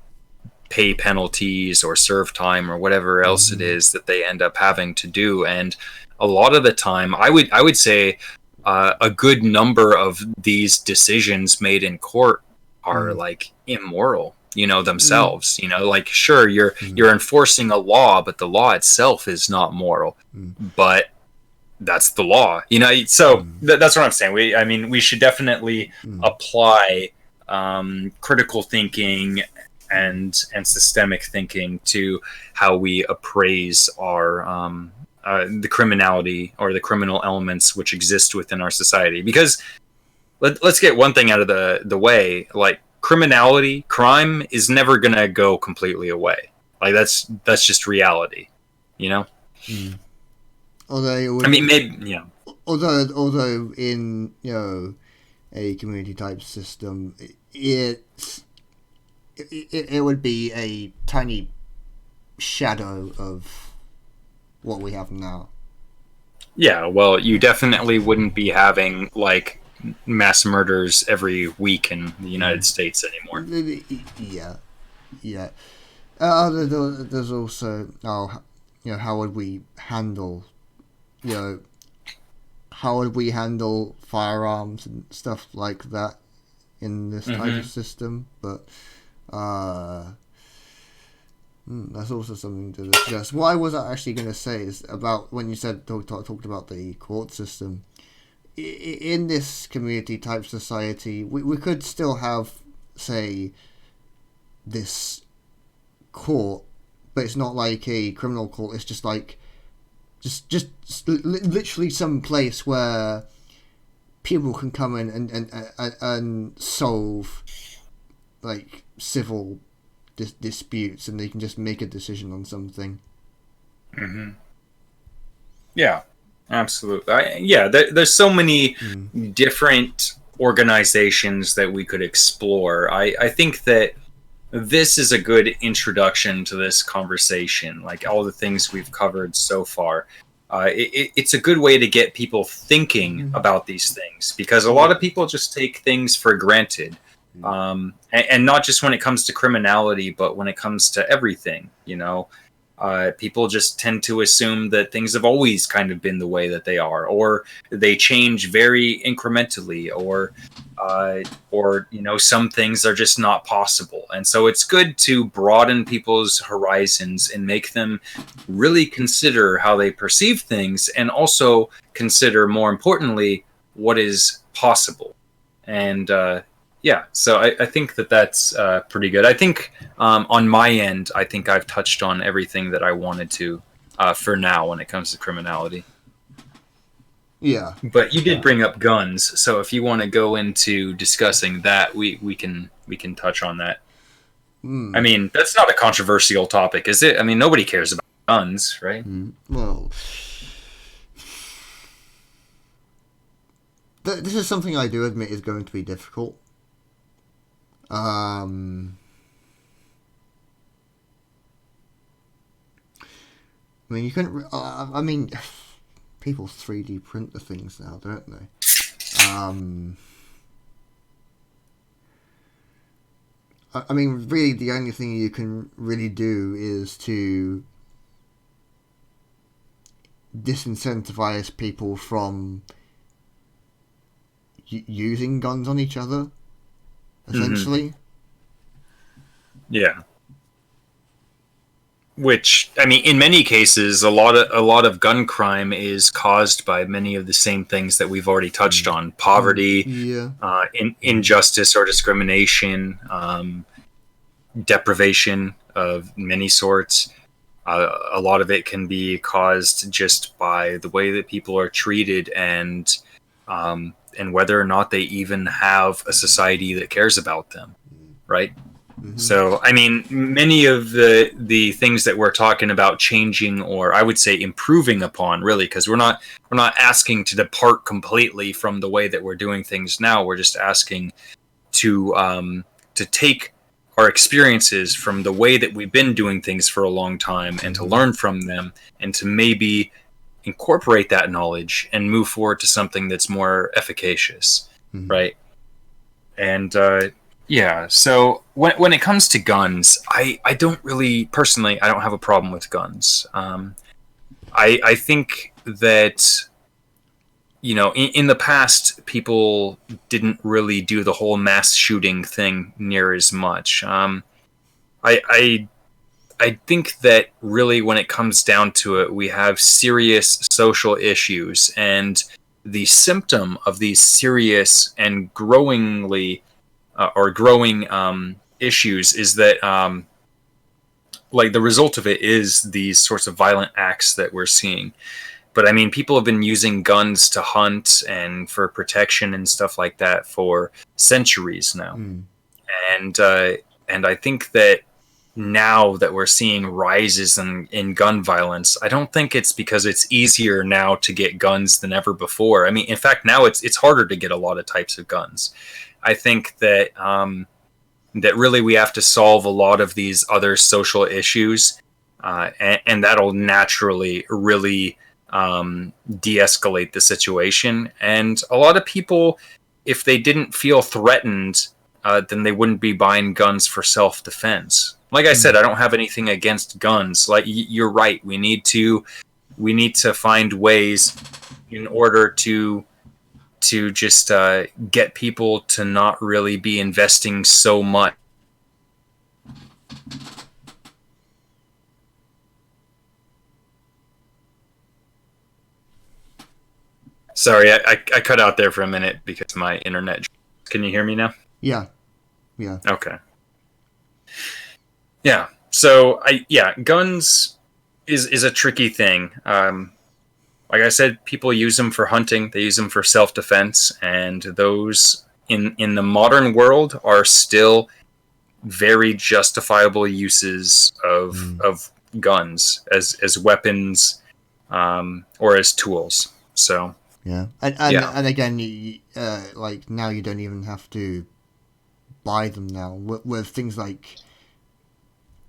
pay penalties or serve time or whatever else it is that they end up having to do. And a lot of the time, I would say a good number of these decisions made in court are like immoral, themselves. Like, sure, you're enforcing a law, but the law itself is not moral. But that's the law, so that's what I'm saying. We should definitely apply critical thinking and systemic thinking to how we appraise our the criminality or the criminal elements which exist within our society. Because let's get one thing out of the way, like crime is never gonna go completely away. Like that's just reality, Although maybe although in a community type system, it would be a tiny shadow of what we have now. Yeah, well, you definitely wouldn't be having like mass murders every week in the United States anymore. Yeah. There's also how would we handle firearms and stuff like that in this type of system, but that's also something to discuss. What I was actually going to say is about when you said talked about the court system. In this community type society, we could still have, say, this court, but it's not like a criminal court. It's just like just literally some place where people can come in and solve like civil disputes, and they can just make a decision on something. Yeah, absolutely. There's so many different organizations that we could explore. I think that this is a good introduction to this conversation, like all the things we've covered so far. It's a good way to get people thinking about these things, because a lot of people just take things for granted. And not just when it comes to criminality, but when it comes to everything, people just tend to assume that things have always kind of been the way that they are, or they change very incrementally, or some things are just not possible. And so it's good to broaden people's horizons and make them really consider how they perceive things, and also consider, more importantly, what is possible. And so I think that's pretty good. I think on my end, I think I've touched on everything that I wanted to for now when it comes to criminality. Yeah. But you did bring up guns, so if you want to go into discussing that, we can touch on that. I mean, that's not a controversial topic, is it? I mean, nobody cares about guns, right? Well, this is something I do admit is going to be difficult. I mean, you couldn't. I mean, people 3D print the things now, don't they? I mean, really, the only thing you can really do is to disincentivize people from using guns on each other, Mm-hmm. essentially. Yeah. Which, I mean, in many cases, a lot of gun crime is caused by many of the same things that we've already touched on: poverty, Yeah. injustice or discrimination, deprivation of many sorts. A lot of it can be caused just by the way that people are treated, and whether or not they even have a society that cares about them, right? Mm-hmm. So, I mean, many of the things that we're talking about changing, or I would say improving upon, really, because we're not asking to depart completely from the way that we're doing things now. We're just asking to take our experiences from the way that we've been doing things for a long time, and to Mm-hmm. learn from them, and to maybe incorporate that knowledge and move forward to something that's more efficacious, Mm-hmm. right? And yeah, so when it comes to guns, I don't really personally, I don't have a problem with guns. I think that, in the past, people didn't really do the whole mass shooting thing near as much. I think that really, when it comes down to it, we have serious social issues, and the symptom of these serious and growing issues is that, like, the result of it is these sorts of violent acts that we're seeing. But I mean, people have been using guns to hunt and for protection and stuff like that for centuries now. Mm. And I think that now that we're seeing rises in gun violence, I don't think it's because it's easier now to get guns than ever before. I mean, in fact, now it's harder to get a lot of types of guns. I think that really we have to solve a lot of these other social issues, and that'll naturally really de-escalate the situation. And a lot of people, if they didn't feel threatened, then they wouldn't be buying guns for self-defense. Like I said, Mm. I don't have anything against guns. Like, you're right, we need to find ways in order to just get people to not really be investing so much. Sorry, I cut out there for a minute because my internet. Can you hear me now? Yeah. Yeah. Okay. Yeah. So guns is a tricky thing. Like I said, people use them for hunting. They use them for self-defense, and those in the modern world are still very justifiable uses of Mm. of guns as weapons, or as tools. So Yeah. And yeah. and again, like now you don't even have to buy them now with things like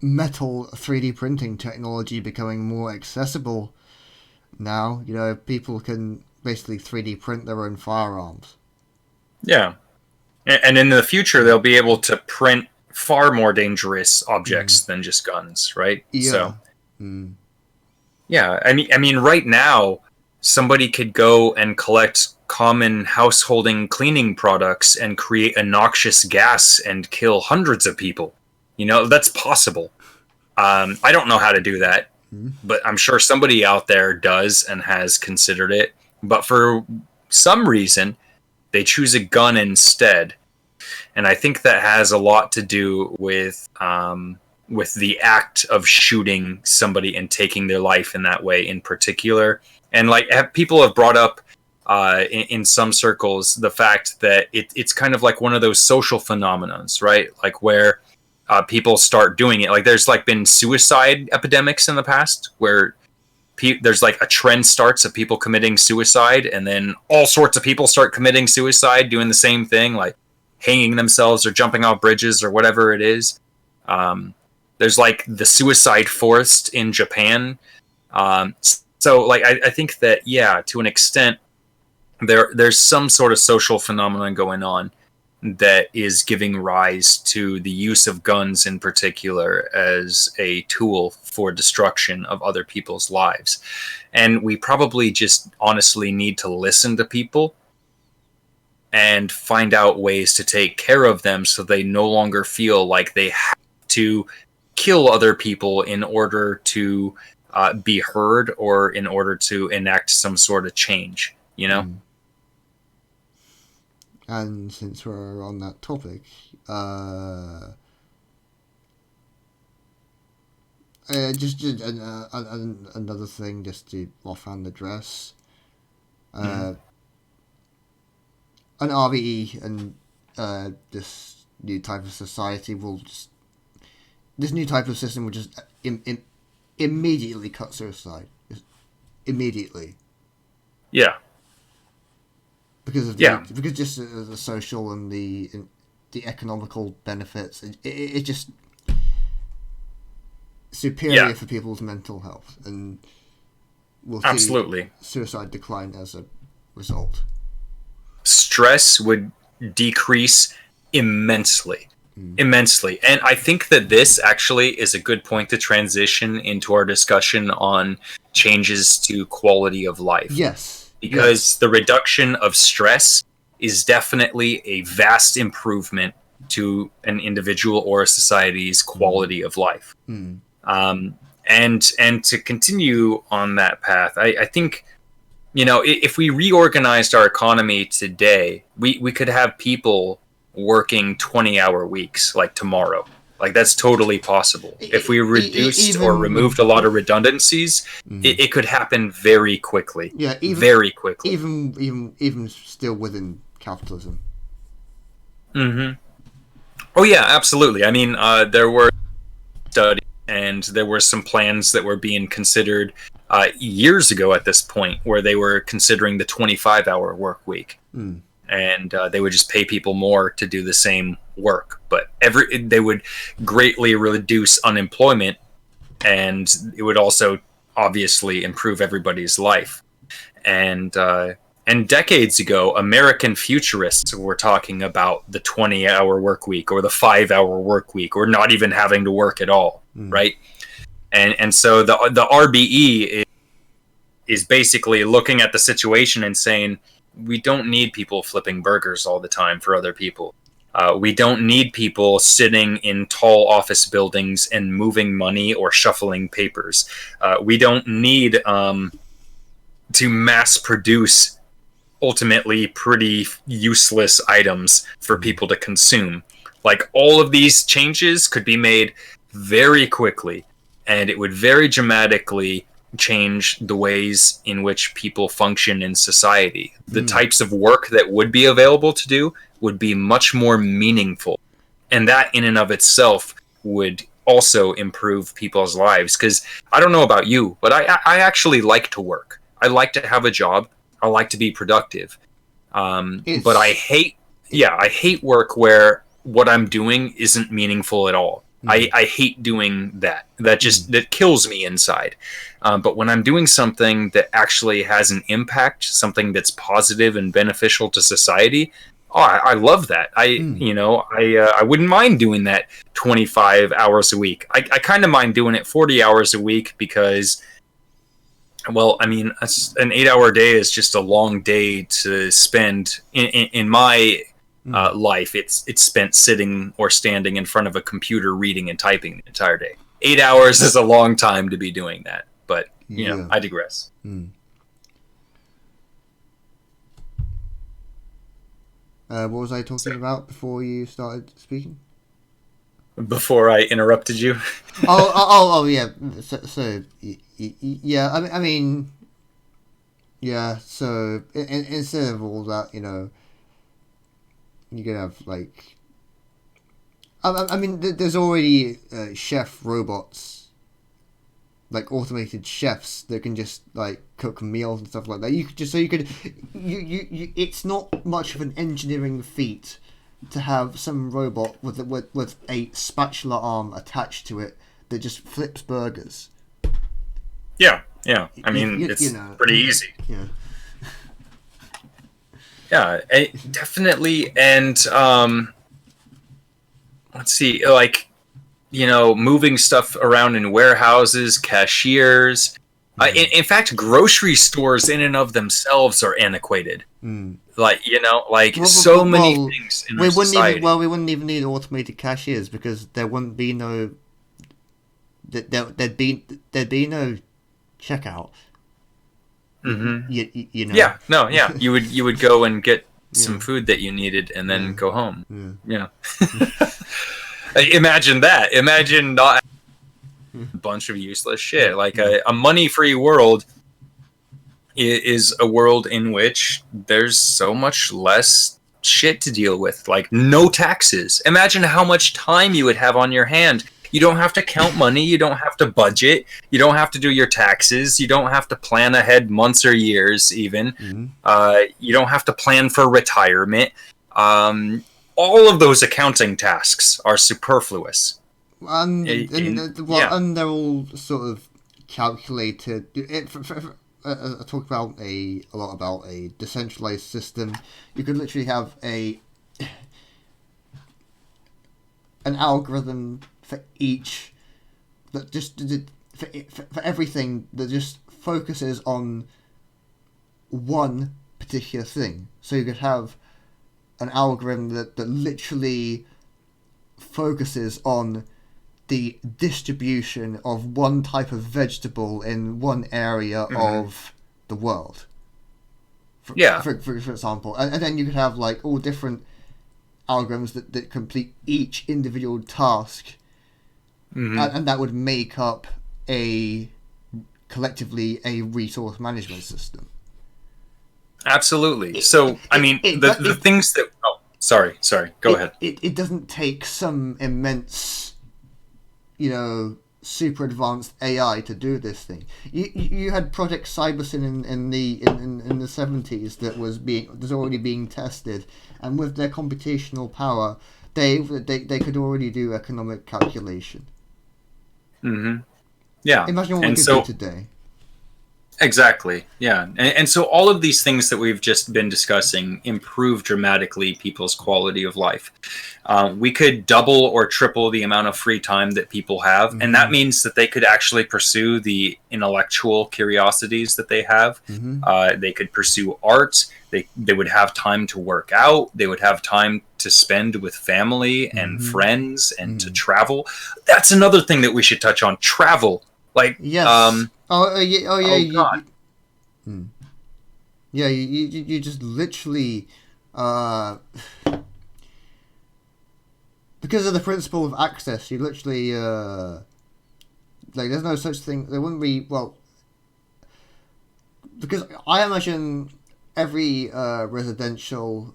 metal 3D printing technology becoming more accessible. Now, people can basically 3D print their own firearms. Yeah. And in the future, they'll be able to print far more dangerous Mm. objects than just guns, right? So Yeah. Mm. yeah, I mean, right now, somebody could go and collect common householding cleaning products and create a noxious gas and kill hundreds of people. That's possible. I don't know how to do that, Mm. but I'm sure somebody out there does and has considered it. But for some reason, they choose a gun instead, and I think that has a lot to do with the act of shooting somebody and taking their life in that way in particular. And like, people have brought up in some circles the fact that it's kind of like one of those social phenomenons, right? Like, where people start doing it. Like, there's like been suicide epidemics in the past where there's like a trend starts of people committing suicide, and then all sorts of people start committing suicide doing the same thing, like hanging themselves or jumping off bridges or whatever it is. Um, there's like the suicide forest in Japan. So like, I think that, yeah, to an extent, there's some sort of social phenomenon going on that is giving rise to the use of guns in particular as a tool for destruction of other people's lives. And we probably just honestly need to listen to people and find out ways to take care of them so they no longer feel like they have to kill other people in order to be heard or in order to enact some sort of change, you know? And since we're on that topic, just another thing, just to offhand address. An RBE and this new type of society this new type of system will just immediately cut suicide. Just immediately. Yeah. Because of because just the social and the economical benefits, it just superior for people's mental health, and we'll see suicide decline as a result. Stress would decrease immensely. Immensely. And I think that this actually is a good point to transition into our discussion on changes to quality of life. Yes. Because the reduction of stress is definitely a vast improvement to an individual or a society's quality of life. And to continue on that path, I think, you know, if we reorganized our economy today, we could have people working 20-hour weeks like tomorrow. Like, that's totally possible. If we reduced or removed a lot of redundancies, it could happen very quickly. Yeah, very quickly. Even still within capitalism. Oh yeah, absolutely. I mean, there were studies and there were some plans that were being considered years ago at this point, where they were considering the 25-hour work week. And they would just pay people more to do the same work, but they would greatly reduce unemployment, and it would also obviously improve everybody's life. And decades ago, American futurists were talking about the 20-hour work week or the 5-hour work week, or not even having to work at all, right? And so the RBE is basically looking at the situation and saying, we don't need people flipping burgers all the time for other people. We don't need people sitting in tall office buildings and moving money or shuffling papers. We don't need to mass produce ultimately pretty useless items for people to consume. Like, all of these changes could be made very quickly, and it would very dramatically change the ways in which people function in society. The types of work that would be available to do would be much more meaningful. And that in and of itself would also improve people's lives. Because I don't know about you, but I actually like to work. I like to have a job. I like to be productive. But I hate work where what I'm doing isn't meaningful at all. I hate doing that. That kills me inside. But when I'm doing something that actually has an impact, something that's positive and beneficial to society, I love that. I wouldn't mind doing that 25 hours a week. I kind of mind doing it 40 hours a week because, well, I mean, an 8-hour day is just a long day to spend in my life. It's spent sitting or standing in front of a computer reading and typing the entire day. 8 hours is a long time to be doing that, but you know, I digress. What was I talking about before you started speaking? Before I interrupted you? oh yeah. So yeah. I mean, yeah. So instead of all that, you know, you could have like. I mean, there's already chef robots, like automated chefs that can just like cook meals and stuff like that. You could it's not much of an engineering feat to have some robot with a spatula arm attached to it that just flips burgers. Yeah. I mean, it's pretty easy. Yeah. Yeah, definitely. And let's see, like, you know, moving stuff around in warehouses, cashiers. In fact, grocery stores in and of themselves are antiquated. like Well, so many things in our society. we wouldn't even need automated cashiers because there wouldn't be no there'd be no checkout. Mm-hmm. You know. Yeah, no, yeah. You would go and get some Yeah. food that you needed and then Yeah. go home. Yeah. Imagine that. Imagine not a bunch of useless shit. Like a money-free world is a world in which there's so much less shit to deal with. Like no taxes. Imagine how much time you would have on your hand. You don't have to count money. You don't have to budget. You don't have to do your taxes. You don't have to plan ahead months or years even. You don't have to plan for retirement. All of those accounting tasks are superfluous. And they're all sort of calculated. I talk about a lot about a decentralized system. You could literally have an algorithm for each that just for everything that just focuses on one particular thing. So you could have an algorithm that literally focuses on the distribution of one type of vegetable in one area of the world. For example. And then you could have like all different algorithms that complete each individual task. And that would make up collectively a resource management system. Absolutely. So, I mean, the things that... Oh, sorry. Go ahead. It doesn't take some immense, super advanced AI to do this thing. You had Project Cybersyn in the 70s that was already being tested, and with their computational power, they could already do economic calculation. Yeah. Imagine what we could do today. Exactly. Yeah. And so all of these things that we've just been discussing improve dramatically people's quality of life. We could double or triple the amount of free time that people have. And that means that they could actually pursue the intellectual curiosities that they have. They could pursue art. They would have time to work out. They would have time to spend with family and friends and to travel. That's another thing that we should touch on. Travel. Like, yes. God. You just literally, because of the principle of access, you literally, there's no such thing. There wouldn't be, because I imagine every residential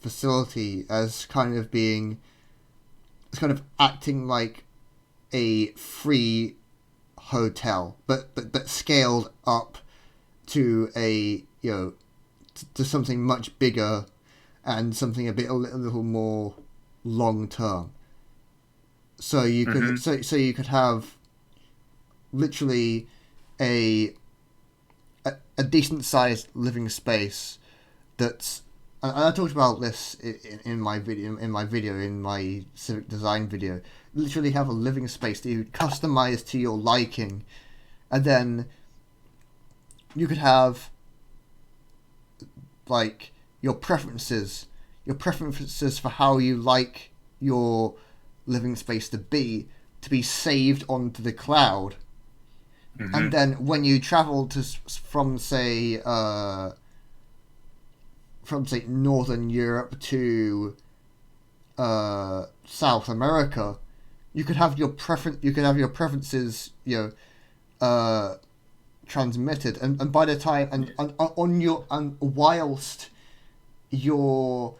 facility as kind of acting like a free hotel, but scaled up to to something much bigger and something a little more long term. So you could so you could have literally a decent sized living space that's. And I talked about this in my civic design video. Literally have a living space that you customize to your liking, and then you could have like your preferences for how you like your living space to be saved onto the cloud, and then when you travel from say Northern Europe to South America, you could have your preferences transmitted, and by the time and whilst you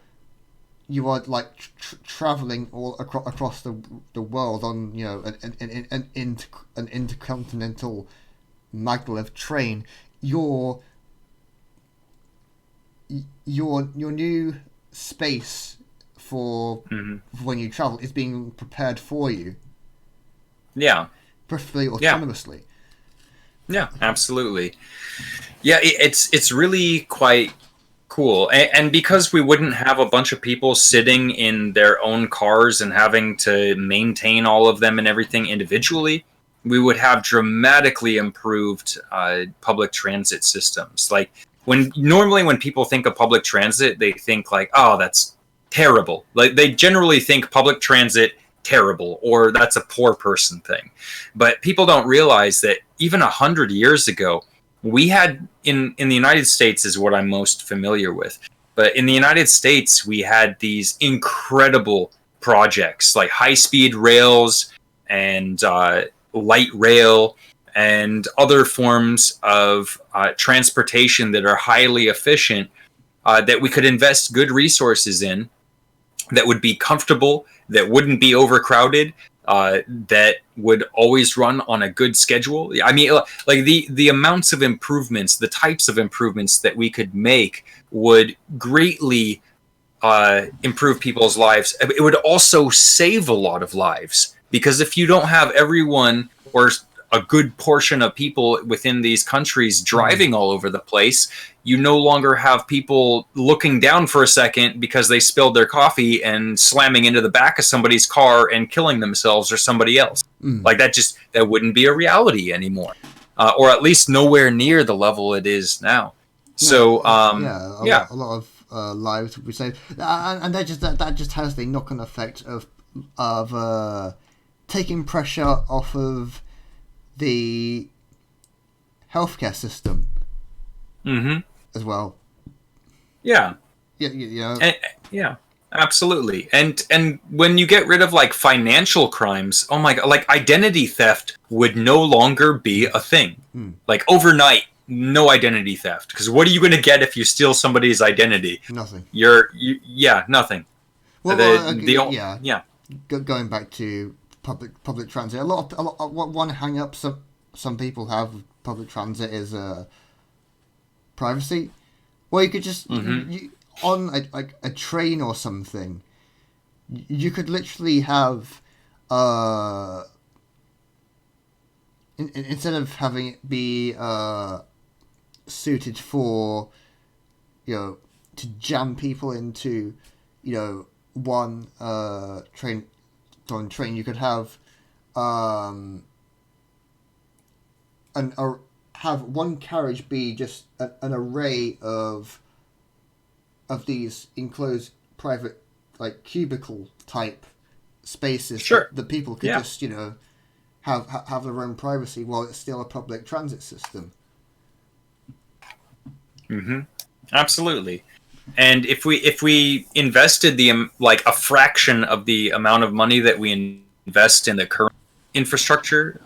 are like traveling all across the world on an intercontinental maglev train, your new space for when you travel is being prepared for you. Yeah. Preferably autonomously. Yeah, absolutely. Yeah, it's really quite cool. And because we wouldn't have a bunch of people sitting in their own cars and having to maintain all of them and everything individually, we would have dramatically improved public transit systems. Like, when people think of public transit, they think like, oh, that's terrible. Like they generally think public transit terrible, or that's a poor person thing. But people don't realize that even 100 years ago, we had in the United States is what I'm most familiar with. But in the United States, we had these incredible projects like high-speed rails and light rail and other forms of transportation that are highly efficient, that we could invest good resources in, that would be comfortable, that wouldn't be overcrowded, that would always run on a good schedule. I mean, like the amounts of improvements, the types of improvements that we could make would greatly improve people's lives. It would also save a lot of lives, because if you don't have everyone or a good portion of people within these countries driving all over the place, you no longer have people looking down for a second because they spilled their coffee and slamming into the back of somebody's car and killing themselves or somebody else. Like that wouldn't be a reality anymore, or at least nowhere near the level it is now. So a lot of lives would be saved, and that just has the knock-on effect of taking pressure off of the healthcare system as well. Yeah, absolutely. And when you get rid of like financial crimes, oh my god, like identity theft would no longer be a thing. Like overnight, no identity theft, because what are you going to get if you steal somebody's identity? Nothing. Nothing. Going back to public transit, a lot of one hang up some people have with public transit is privacy. Well, you could just on a train or something, you could literally have instead of having it be suited for, to jam people into, one train, you could have have one carriage be just an array of these enclosed private, like, cubicle type spaces that people could just have their own privacy while it's still a public transit system. Absolutely. And if we invested a fraction of the amount of money that we invest in the current infrastructure,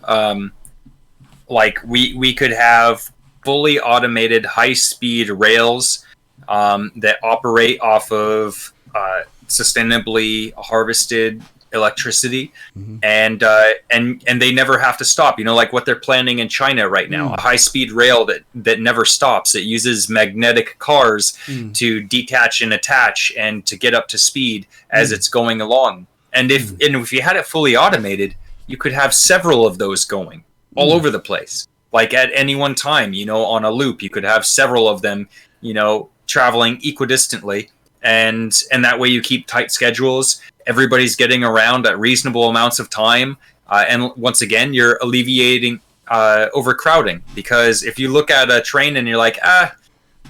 we could have fully automated high-speed rails that operate off of sustainably harvested electricity, and they never have to stop. Like what they're planning in China right now, a high-speed rail that never stops. It uses magnetic cars to detach and attach and to get up to speed as it's going along. And if you had it fully automated, you could have several of those going all over the place. Like at any one time, on a loop, you could have several of them, traveling equidistantly, and that way you keep tight schedules. Everybody's getting around at reasonable amounts of time, and once again, you're alleviating overcrowding. Because if you look at a train and you're like,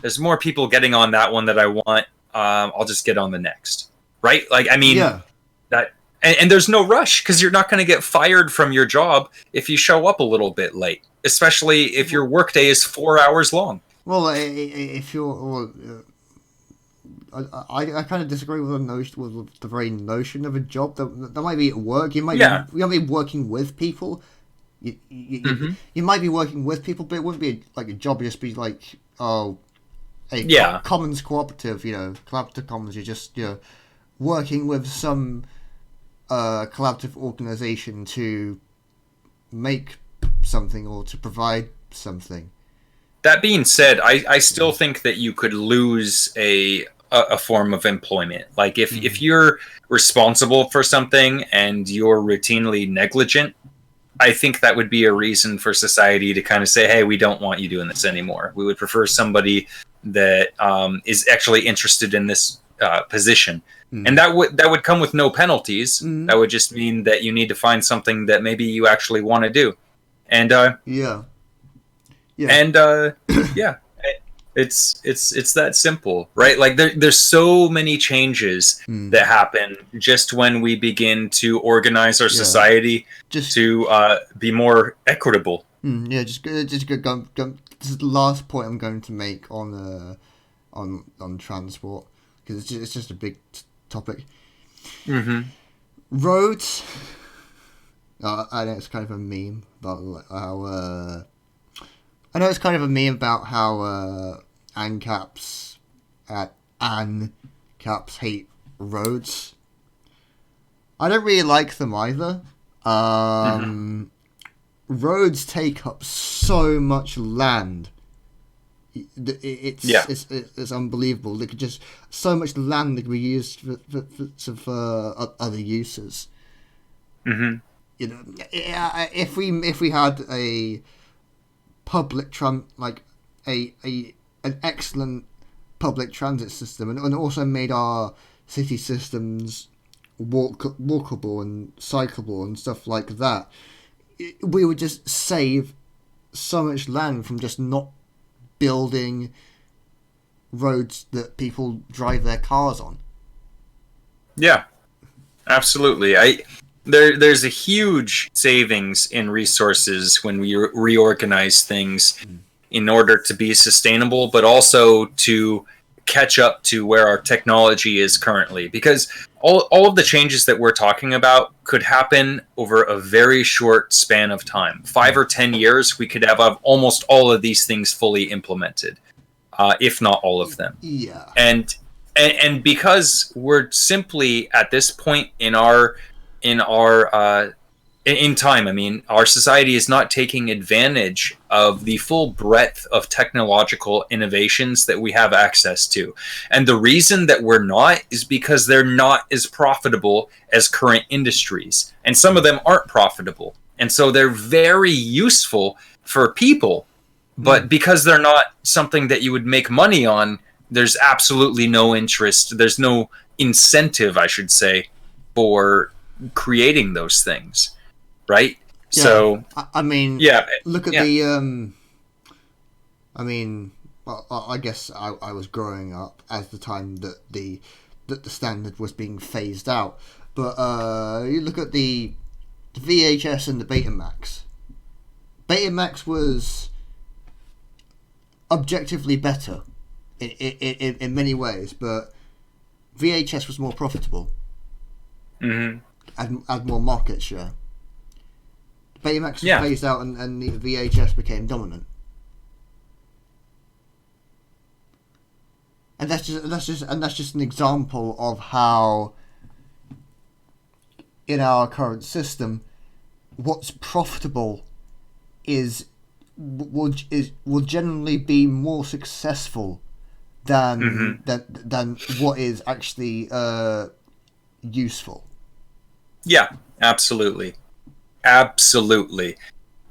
there's more people getting on that one that I want, I'll just get on the next, right? Like, I mean, that, and there's no rush, because you're not going to get fired from your job if you show up a little bit late, especially if your workday is 4 hours long. Well, if you're... I kind of disagree with the very notion of a job. That might be at work. You might be working with people. You might be working with people, but it wouldn't be like a job. It'd just be like commons cooperative. Collaborative commons. You're just working with some collaborative organization to make something or to provide something. That being said, I still think that you could lose a form of employment. Like if you're responsible for something and you're routinely negligent, I think that would be a reason for society to kind of say, hey, we don't want you doing this anymore. We would prefer somebody that is actually interested in this position. And that would come with no penalties. That would just mean that you need to find something that maybe you actually want to do. And It's that simple, right? Like there's so many changes that happen just when we begin to organize our society Just to be more equitable. just go. This is the last point I'm going to make on transport, because it's just a big topic. Mm-hmm. Roads. I know it's kind of a meme about how. I know it's kind of a meme about how ANCAPs hate roads. I don't really like them either. Roads take up so much land. It's unbelievable. They could just so much land that could be used for other uses. Mm-hmm. You know, if we had a public like an excellent public transit system, and also made our city systems walkable and cyclable and stuff like that, we would just save so much land from just not building roads that people drive their cars on. Yeah, absolutely. There's a huge savings in resources when we reorganize things in order to be sustainable, but also to catch up to where our technology is currently. Because all of the changes that we're talking about could happen over a very short span of time. 5 or 10 years, we could have almost all of these things fully implemented, if not all of them. Yeah. And because we're simply at this point in time, I mean, our society is not taking advantage of the full breadth of technological innovations that we have access to. And the reason that we're not is because they're not as profitable as current industries. And some of them aren't profitable. And so they're very useful for people. But because they're not something that you would make money on, there's absolutely no interest. There's no incentive, I should say, for creating those things. Right? Yeah. So I mean, look at the I mean, well, I guess I was growing up at the time that the standard was being phased out. But you look at the VHS and the Betamax. Betamax was objectively better in many ways, but VHS was more profitable. Mm-hmm. Had more market share. Betamax was phased out, and the VHS became dominant. And that's just an example of how, in our current system, what's profitable will generally be more successful than what is actually useful. Yeah, absolutely.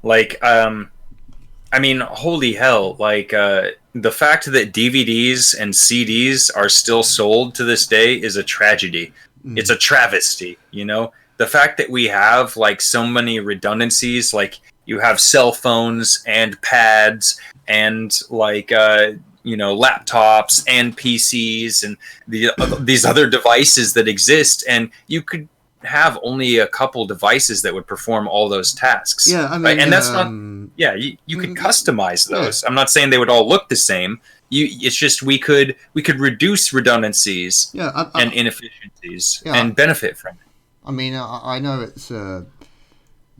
Like, I mean, holy hell, like, the fact that DVDs and CDs are still sold to this day is a tragedy. It's a travesty, you know? The fact that we have, like, so many redundancies, like, you have cell phones and pads and, like, laptops and PCs and these other devices that exist, and you could have only a couple devices that would perform all those tasks. Yeah, I mean, right? And that's not. Yeah, you could customize those. Yeah. I'm not saying they would all look the same. It's just we could reduce redundancies and inefficiencies and benefit from it. I mean, I know it's I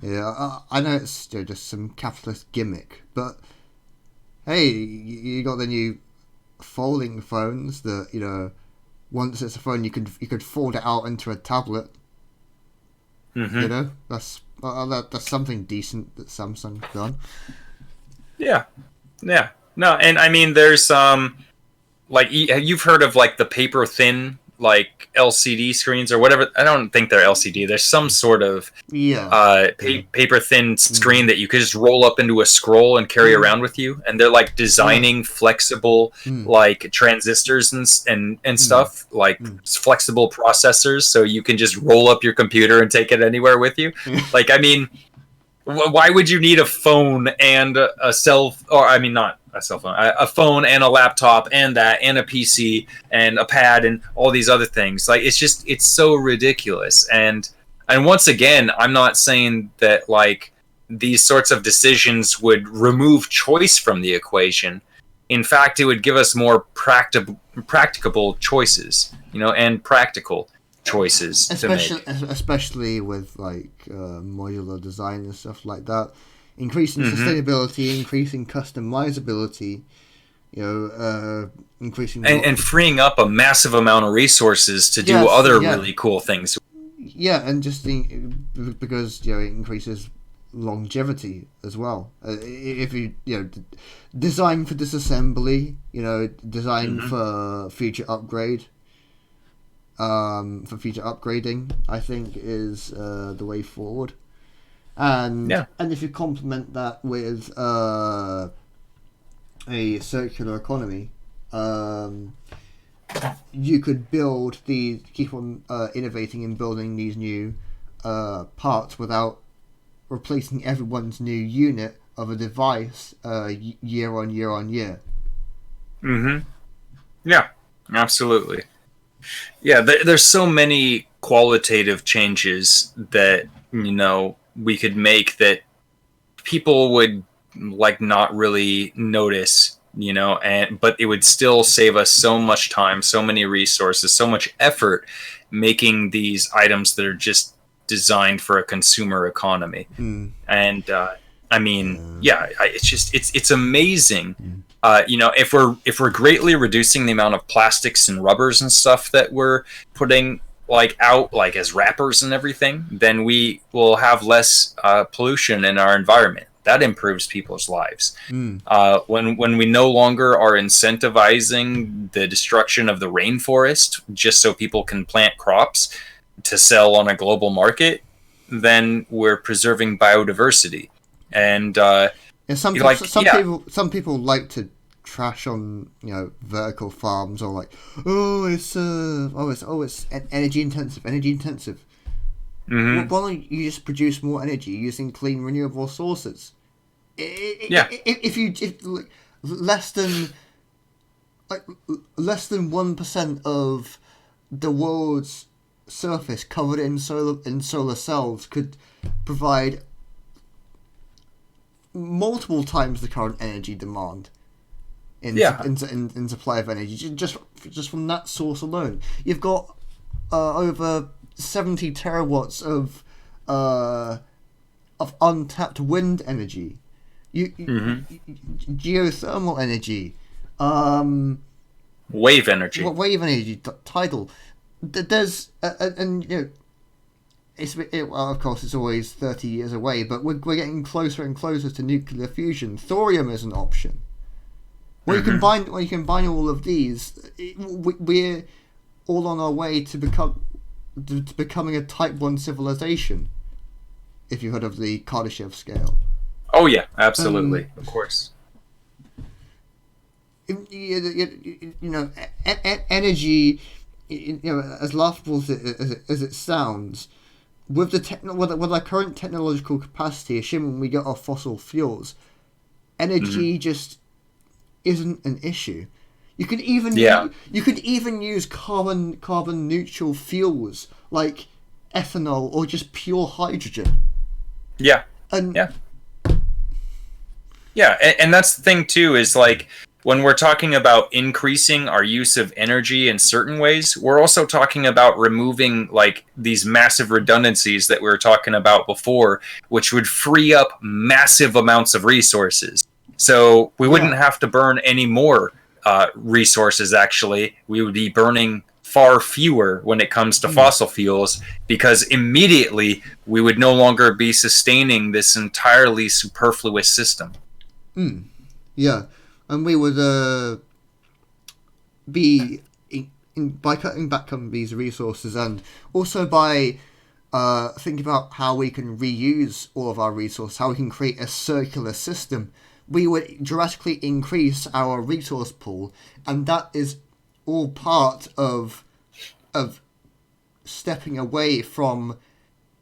know it's just some capitalist gimmick, but hey, you got the new folding phones that once it's a phone you could fold it out into a tablet. Mm-hmm. That's something decent that Samsung's done. Yeah. No, and I mean, there's like you've heard of like the paper thin like LCD screens or whatever. I don't think they're LCD. There's some sort of paper thin screen that you could just roll up into a scroll and carry around with you. And they're like designing flexible like transistors and stuff, like flexible processors, so you can just roll up your computer and take it anywhere with you. Like, I mean, Why would you need a phone and a cell, or I mean, not a cell phone, a phone and a laptop and that and a PC and a pad and all these other things? Like, it's so ridiculous. And once again, I'm not saying that like these sorts of decisions would remove choice from the equation. In fact, it would give us more practicable choices, and practical choices to make. Especially with like modular design and stuff like that, increasing sustainability, increasing customizability, increasing And freeing up a massive amount of resources to do other really cool things. Yeah, and just because it increases longevity as well. If you design for disassembly, design for future upgrade. For future upgrading, I think is the way forward, and if you complement that with a circular economy, you could keep on innovating and building these new parts without replacing everyone's new unit of a device year on year on year. Yeah, absolutely. Yeah, there's so many qualitative changes that we could make that people would like not really notice, but it would still save us so much time, so many resources, so much effort making these items that are just designed for a consumer economy. And I mean, it's amazing. If we're greatly reducing the amount of plastics and rubbers and stuff that we're putting out as wrappers and everything, then we will have less pollution in our environment. That improves people's lives. When we no longer are incentivizing the destruction of the rainforest just so people can plant crops to sell on a global market, then we're preserving biodiversity. And some people like to trash on vertical farms, or like it's energy intensive. Why don't you just produce more energy using clean renewable sources? If less than 1% of the world's surface covered in solar cells could provide multiple times the current energy demand in supply of energy, just from that source alone. You've got over 70 terawatts of untapped wind energy, geothermal energy, wave energy, tidal. There's of course, it's always 30 years away, but we're getting closer and closer to nuclear fusion. Thorium is an option. When you combine all of these, we're all on our way to becoming a Type 1 civilization. If you've heard of the Kardashev scale. Oh yeah, absolutely, of course. Energy, as laughable as it sounds, with our current technological capacity, assuming we get off fossil fuels, energy just isn't an issue. You could even use carbon neutral fuels like ethanol or just pure hydrogen. And that's the thing too, is like when we're talking about increasing our use of energy in certain ways, we're also talking about removing like these massive redundancies that we were talking about before, which would free up massive amounts of resources. So we wouldn't have to burn any more resources, actually. We would be burning far fewer when it comes to fossil fuels, because immediately we would no longer be sustaining this entirely superfluous system. Yeah, and we would be by cutting back on these resources, and also by thinking about how we can reuse all of our resources, how we can create a circular system, we would drastically increase our resource pool, and that is all part of stepping away from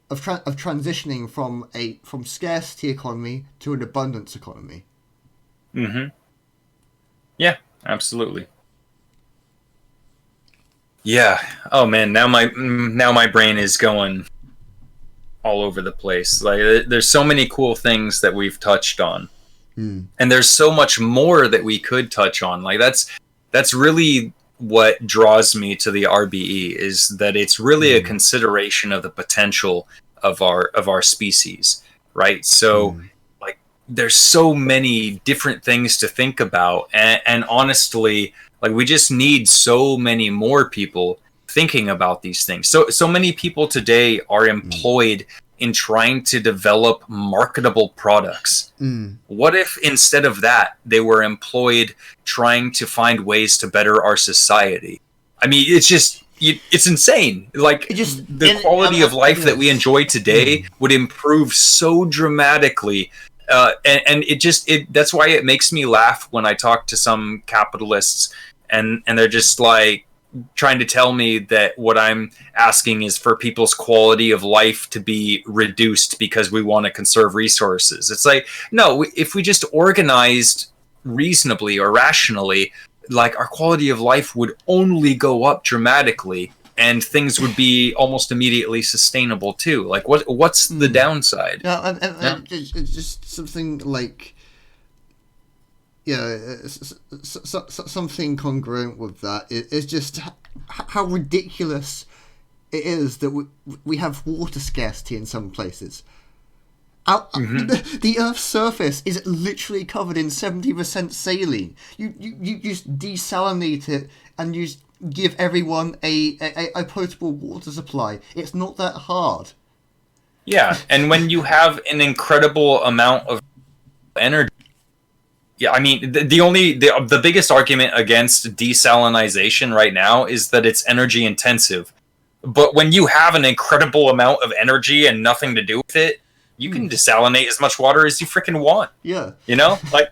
of transitioning from scarcity economy to an abundance economy. Mm-hmm. Yeah, absolutely. Yeah. Oh man, now my brain is going all over the place. Like there's so many cool things that we've touched on. Mm. And there's so much more that we could touch on. Like that's really what draws me to the RBE, is that it's really a consideration of the potential of our species, right? So like there's so many different things to think about, and honestly, like we just need so many more people thinking about these things. So many people today are employed in trying to develop marketable products. What if instead of that, they were employed trying to find ways to better our society? I mean, it's insane. Like the quality of life that we enjoy today would improve so dramatically. And that's why it makes me laugh when I talk to some capitalists and they're just like trying to tell me that what I'm asking is for people's quality of life to be reduced because we want to conserve resources. It's like, no, if we just organized reasonably or rationally, like our quality of life would only go up dramatically and things would be almost immediately sustainable too. Like what's the downside? It's just something like, something congruent with that is just how ridiculous it is that we have water scarcity in some places. The Earth's surface is literally covered in 70% saline. You just desalinate it and you give everyone a potable water supply. It's not that hard. Yeah, and when you have an incredible amount of energy. Yeah, I mean, the biggest argument against desalinization right now is that it's energy intensive. But when you have an incredible amount of energy and nothing to do with it, you can desalinate as much water as you freaking want. Yeah. You know? Like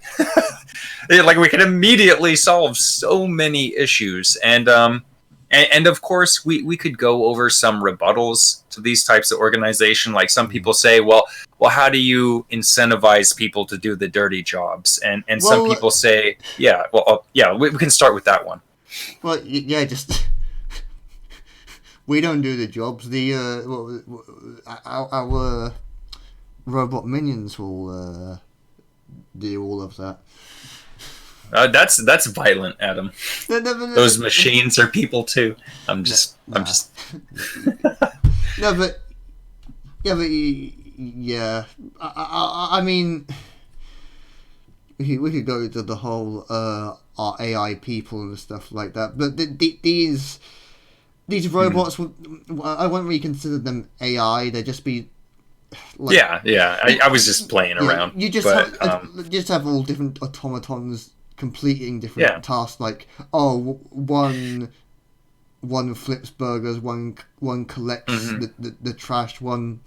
like we can immediately solve so many issues. And of course we could go over some rebuttals to these types of organization. Like some people say, well, how do you incentivize people to do the dirty jobs? And some people say, we can start with that one. Well, yeah, just we don't do the jobs. Our robot minions will do all of that. That's violent, Adam. No. Those machines are people too. I'm just. No, but yeah. I mean, we could go into the whole our AI people and stuff like that. But these robots, I wouldn't really consider them AI. They'd just be. Like, yeah. I was just playing around. You just have all different automatons completing different tasks. Like, one flips burgers, one collects the trash, one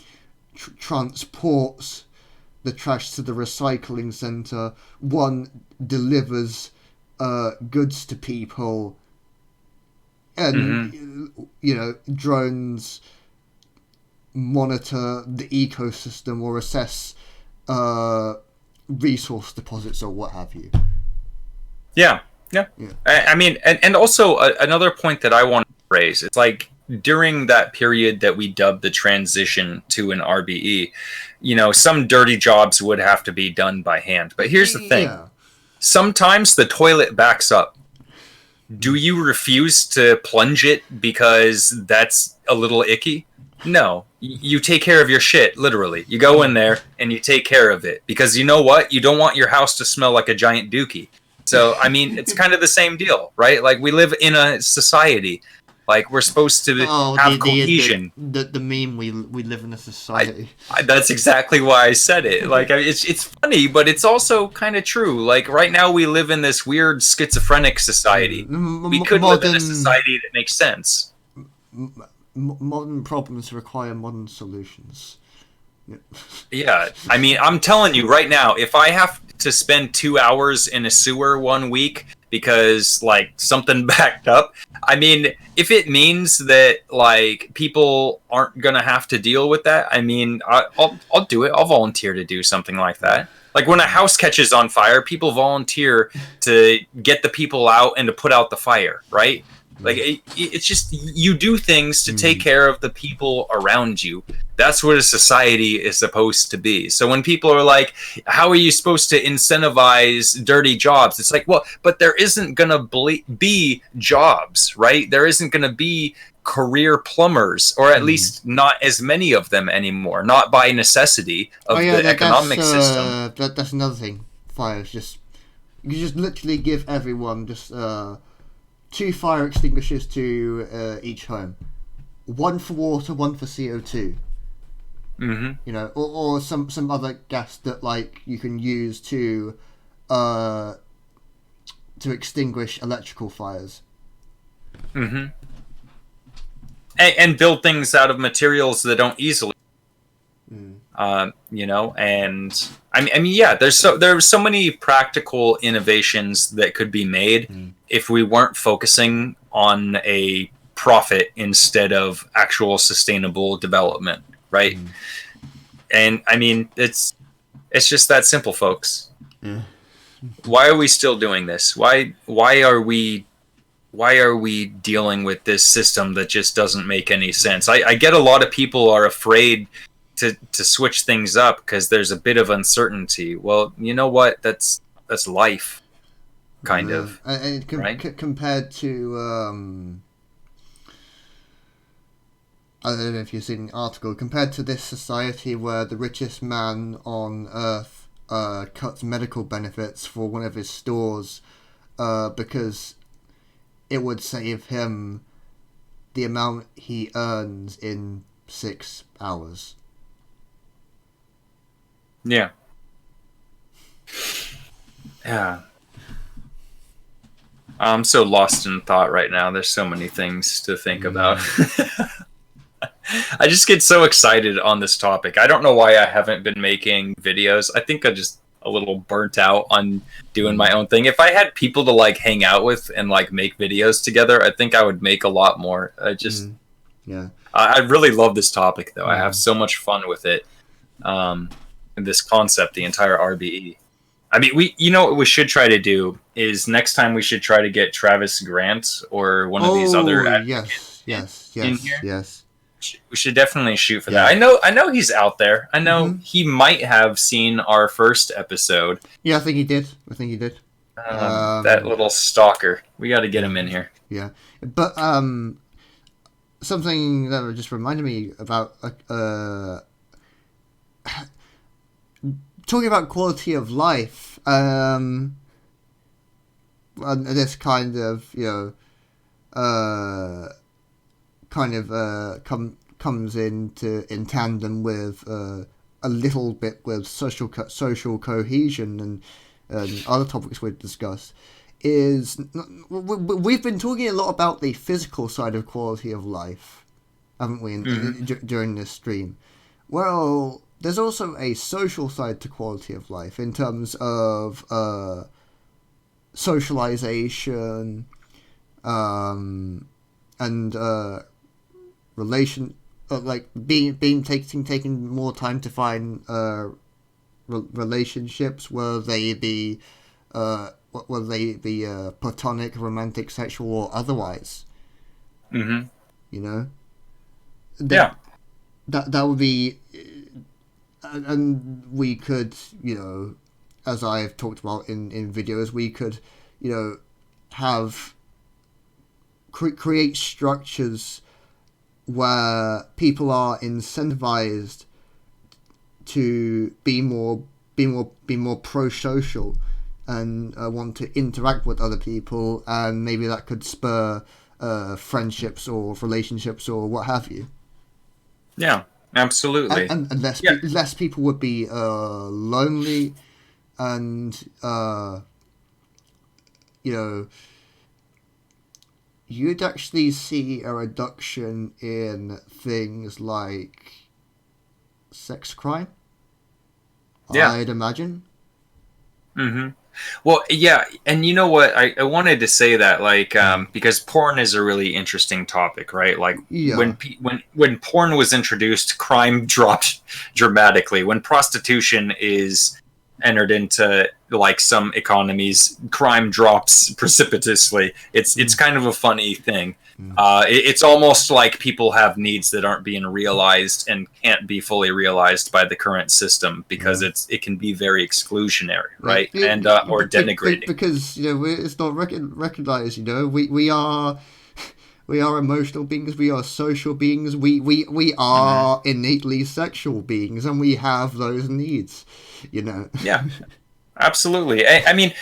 transports the trash to the recycling center, one delivers goods to people, and drones monitor the ecosystem or assess resource deposits or what have you. Yeah. I mean, and also another point that I want to raise, it's like during that period that we dubbed the transition to an RBE, some dirty jobs would have to be done by hand. But here's the thing. Sometimes the toilet backs up. Do you refuse to plunge it because that's a little icky? No. You take care of your shit, literally. You go in there and you take care of it. Because you know what? You don't want your house to smell like a giant dookie. So, I mean, it's kind of the same deal, right? Like, we live in a society. Like, we're supposed to have cohesion. The meme, we live in a society. That's exactly why I said it. Like, it's funny, but it's also kind of true. Like, right now we live in this weird schizophrenic society. We could live in a society that makes sense. Modern problems require modern solutions. Yeah, I mean, I'm telling you right now, if I have to spend 2 hours in a sewer one week because like something backed up, I mean, if it means that like people aren't gonna have to deal with that, I mean, I'll do it. I'll volunteer to do something like that. Like when a house catches on fire, people volunteer to get the people out and to put out the fire, right? Like it's just you do things to take care of the people around you. That's what a society is supposed to be. So when people are like, how are you supposed to incentivize dirty jobs? It's like, well, but there isn't going to be jobs, right? There isn't going to be career plumbers, or at least not as many of them anymore, not by necessity of the economic system. That's another thing. Fires just you just literally give everyone just 2 fire extinguishers to each home, one for water, one for CO2. You know, or some other gas that like you can use to extinguish electrical fires. And build things out of materials that don't easily. You know, and I mean, yeah, there's so many practical innovations that could be made if we weren't focusing on a profit instead of actual sustainable development, right? And I mean, it's just that simple, folks. Why are we still doing this? Why are we dealing with this system that just doesn't make any sense? I get a lot of people are afraid to switch things up because there's a bit of uncertainty. Well, you know what? That's life, kind of. And right? Compared to I don't know if you've seen the article, compared to this society where the richest man on earth cuts medical benefits for one of his stores because it would save him the amount he earns in 6 hours. Yeah. Yeah. I'm so lost in thought right now. There's so many things to think about. I just get so excited on this topic. I don't know why I haven't been making videos. I think I'm just a little burnt out on doing my own thing. If I had people to like hang out with and like make videos together, I think I would make a lot more. I really love this topic though. I have so much fun with it. This concept, the entire RBE. I mean, you know what we should try to do is next time we should try to get Travis Grant or one of these other advocates in here. Yes. We should definitely shoot for that. I know he's out there. I know he might have seen our first episode. Yeah, I think he did. That little stalker. We got to get him in here. Yeah, but something that just reminded me about talking about quality of life, and this kind of comes in tandem with a little bit with social cohesion and other topics we've discussed. Is we've been talking a lot about the physical side of quality of life, haven't we? During this stream, well. There's also a social side to quality of life in terms of socialization and relation, like taking more time to find relationships, whether they be platonic, romantic, sexual, or otherwise. You know. That would be. And we could, as I've talked about in videos, we could, have create structures where people are incentivized to be more pro-social and want to interact with other people, and maybe that could spur friendships or relationships or what have you. Yeah. Absolutely. And less people would be lonely, and you'd actually see a reduction in things like sex crime. I'd imagine. Well, yeah, and you know what? I wanted to say that, like, because porn is a really interesting topic, right? Like, Yeah. when porn was introduced, crime dropped dramatically. When prostitution is entered into like some economies, crime drops precipitously. It's kind of a funny thing. It's almost like people have needs that aren't being realized and can't be fully realized by the current system because Yeah. it can be very exclusionary, Yeah, right? And or denigrating. because it's not recognized. We are we are emotional beings. We are social beings. We Hmm. are innately sexual beings, and we have those needs. You know. Yeah, absolutely. I mean,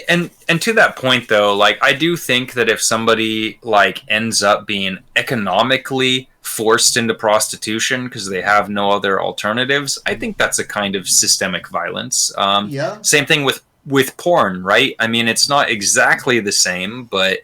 and to that point though, like I do think that if somebody like ends up being economically forced into prostitution because they have no other alternatives, I think that's a kind of systemic violence. Yeah. Same thing with porn, right? I mean, it's not exactly the same, but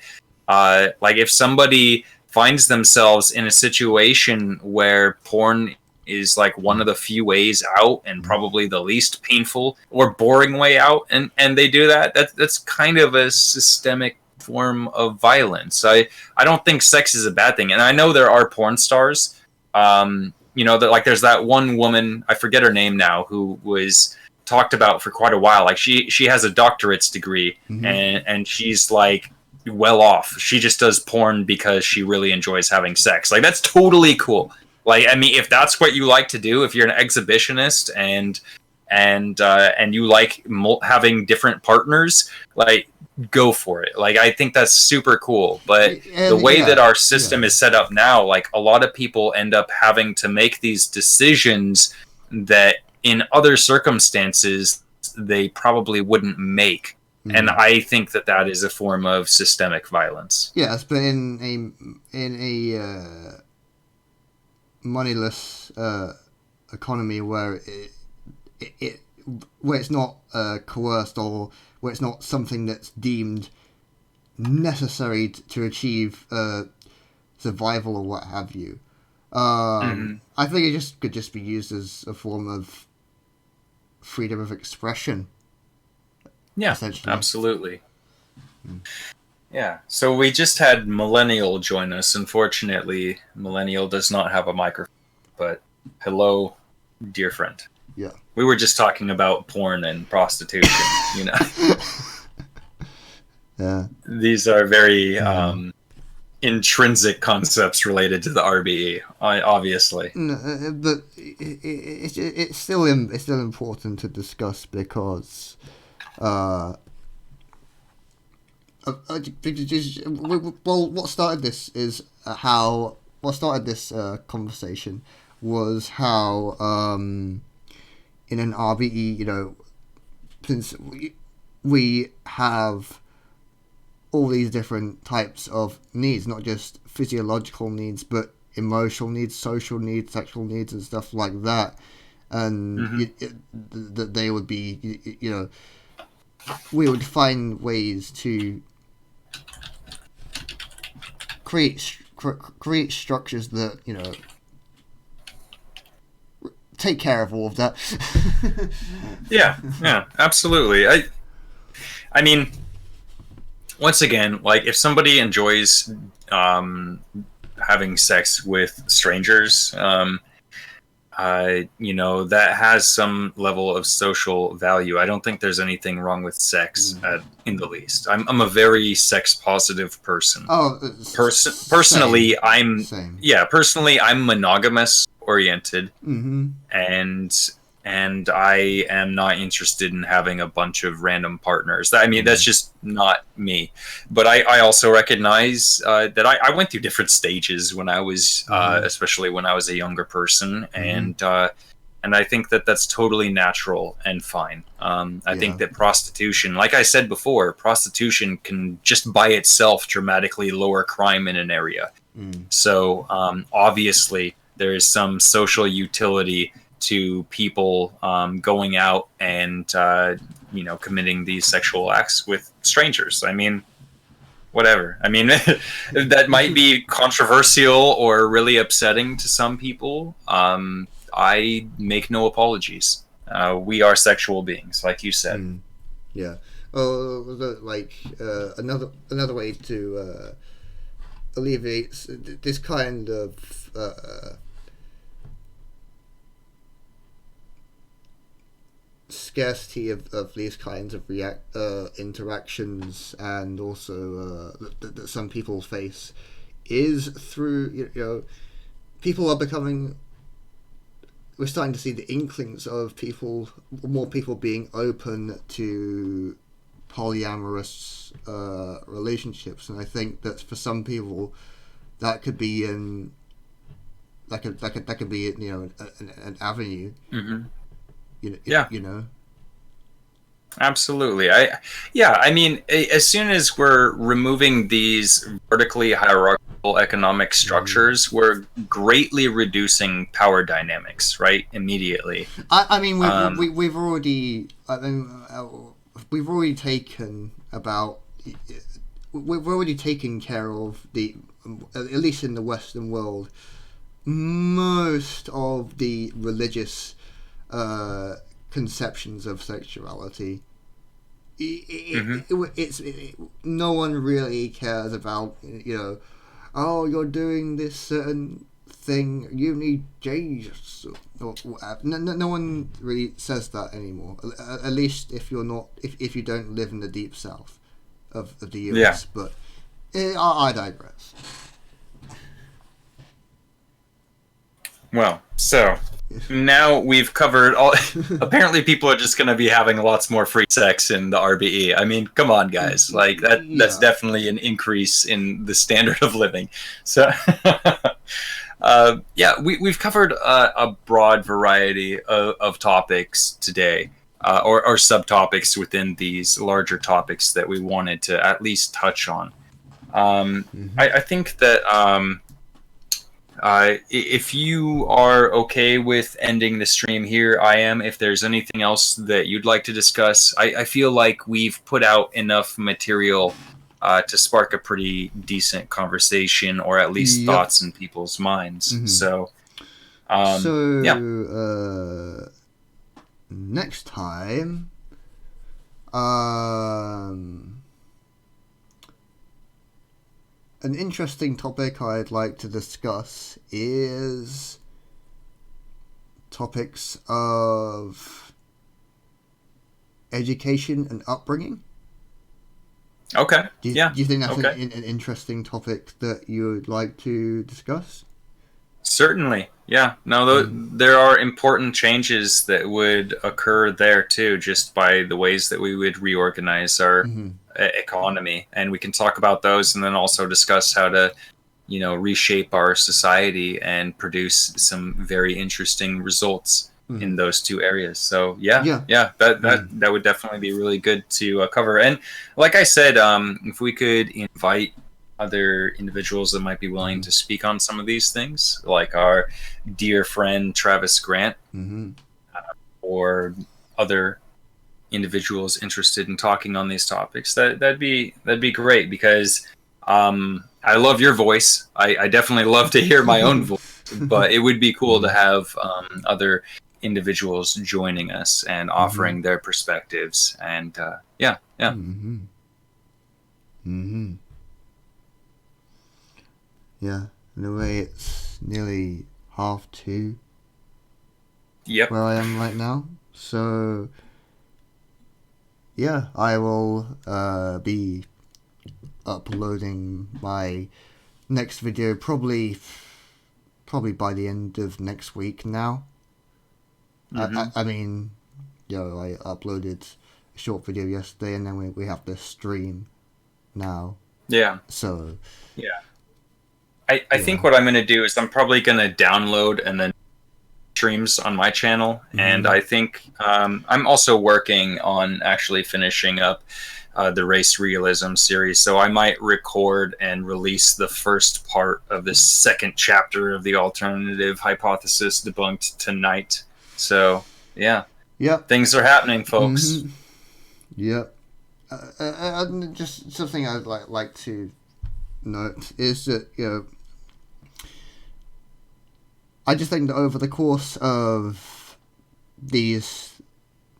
like if somebody finds themselves in a situation where porn is like one of the few ways out and probably the least painful or boring way out, and they do that's kind of a systemic form of violence. I don't think sex is a bad thing, and I know there are porn stars, that like there's that one woman, I forget her name now, who was talked about for quite a while. Like she has a doctorate's degree, Mm-hmm. and she's like well off. She just does porn because she really enjoys having sex. Like that's totally cool. Like I mean, if that's what you like to do, if you're an exhibitionist and you like having different partners, like go for it. Like I think that's super cool. But the And way that our yeah. system is set up now, like a lot of people end up having to make these decisions that in other circumstances they probably wouldn't make. And Mm. I think that that is a form of systemic violence. Yes, but in a moneyless economy where it where it's not coerced, or where it's not something that's deemed necessary to achieve survival or what have you. Hmm. I think it just could just be used as a form of freedom of expression, Yeah, essentially. absolutely. Yeah. So we just had Millennial join us. Unfortunately, Millennial does not have a microphone, but hello, dear friend. Yeah. We were just talking about porn and prostitution. Yeah. These are very Uh, intrinsic concepts related to the RBE, obviously. no, but it's still important to discuss because uh, well, what started this is how what started this conversation was how in an RBE, since we have all these different types of needs, not just physiological needs, but emotional needs, social needs, sexual needs, and stuff like that. And Hmm. that they would be, we would find ways to create structures that take care of all of that. Yeah, yeah, absolutely. I mean, once again, like if somebody enjoys um, having sex with strangers, that has some level of social value. I don't think there's anything wrong with sex in the least. I'm a very sex positive person. Oh, same, Personally, I'm same. yeah, personally I'm monogamous oriented, Mm-hmm. and I am not interested in having a bunch of random partners. I mean, that's just not me. But I also recognize that I went through different stages when I was, Mm-hmm. especially when I was a younger person, Mm-hmm. and I think that that's totally natural and fine. I think Yeah. that prostitution, like I said before, prostitution can just by itself dramatically lower crime in an area. Mm. So obviously, there is some social utility to people going out and committing these sexual acts with strangers. I mean, whatever. I mean, that might be controversial or really upsetting to some people. I make no apologies. We are sexual beings, like you said. Mm. Yeah. Another way to alleviate this kind of scarcity of these kinds of interactions, and also that some people face, is through people are becoming. We're starting to see the inklings of more people being open to polyamorous relationships, and I think that for some people that could be that could be an avenue. Mm-hmm. Yeah. You know. Absolutely. I mean, as soon as we're removing these vertically hierarchical economic structures, we're greatly reducing power dynamics, right? Immediately. I mean, we've already. We've already taken about. We've already taken care of at least in the Western world, most of the religious conceptions of sexuality. No one really cares about oh, you're doing this certain thing, you need Jesus or whatever. No one really says that anymore, at least if you're not if you don't live in the deep south of the US. But I digress. Well, so now we've covered all. Apparently, people are just going to be having lots more free sex in the RBE. I mean, come on, guys! Like that's definitely an increase in the standard of living. So, we've covered a broad variety of topics today, or subtopics within these larger topics that we wanted to at least touch on. I think that. If you are okay with ending the stream here, I am. If there's anything else that you'd like to discuss, I feel like we've put out enough material to spark a pretty decent conversation, or at least thoughts in people's minds. Mm-hmm. So, next time, an interesting topic I'd like to discuss is topics of education and upbringing. Okay. Do you think that's an interesting topic that you would like to discuss? Certainly. Yeah. No, there are important changes that would occur there too, just by the ways that we would reorganize our economy, and we can talk about those, and then also discuss how to, reshape our society and produce some very interesting results in those two areas. So that would definitely be really good to cover. And like I said, if we could invite other individuals that might be willing to speak on some of these things, like our dear friend Travis Grant, or other individuals interested in talking on these topics, that'd be great, because I love your voice. I definitely love to hear my own voice, but it would be cool to have other individuals joining us and offering their perspectives. And yeah. Yeah, in a way it's nearly 2:30. Yep. Where I am right now. So yeah, I will be uploading my next video probably by the end of next week now. I mean, I uploaded a short video yesterday, and then we have this stream now. Yeah. So yeah. I think what I'm going to do is I'm probably going to download and then streams on my channel. And I think I'm also working on actually finishing up the race realism series. So I might record and release the first part of the second chapter of the alternative hypothesis debunked tonight. So, yeah. Things are happening, folks. Yep. Just something I'd like to note is that, I just think that over the course of these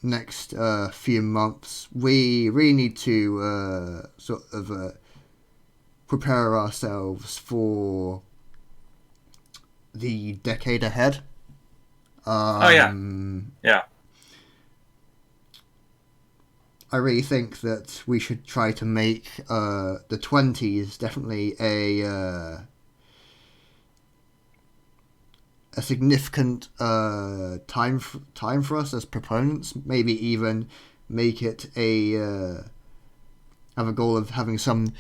next few months, we really need to sort of prepare ourselves for the decade ahead. Oh yeah, yeah. I really think that we should try to make the 20s definitely a significant time for us as proponents. Maybe even make it have a goal of having some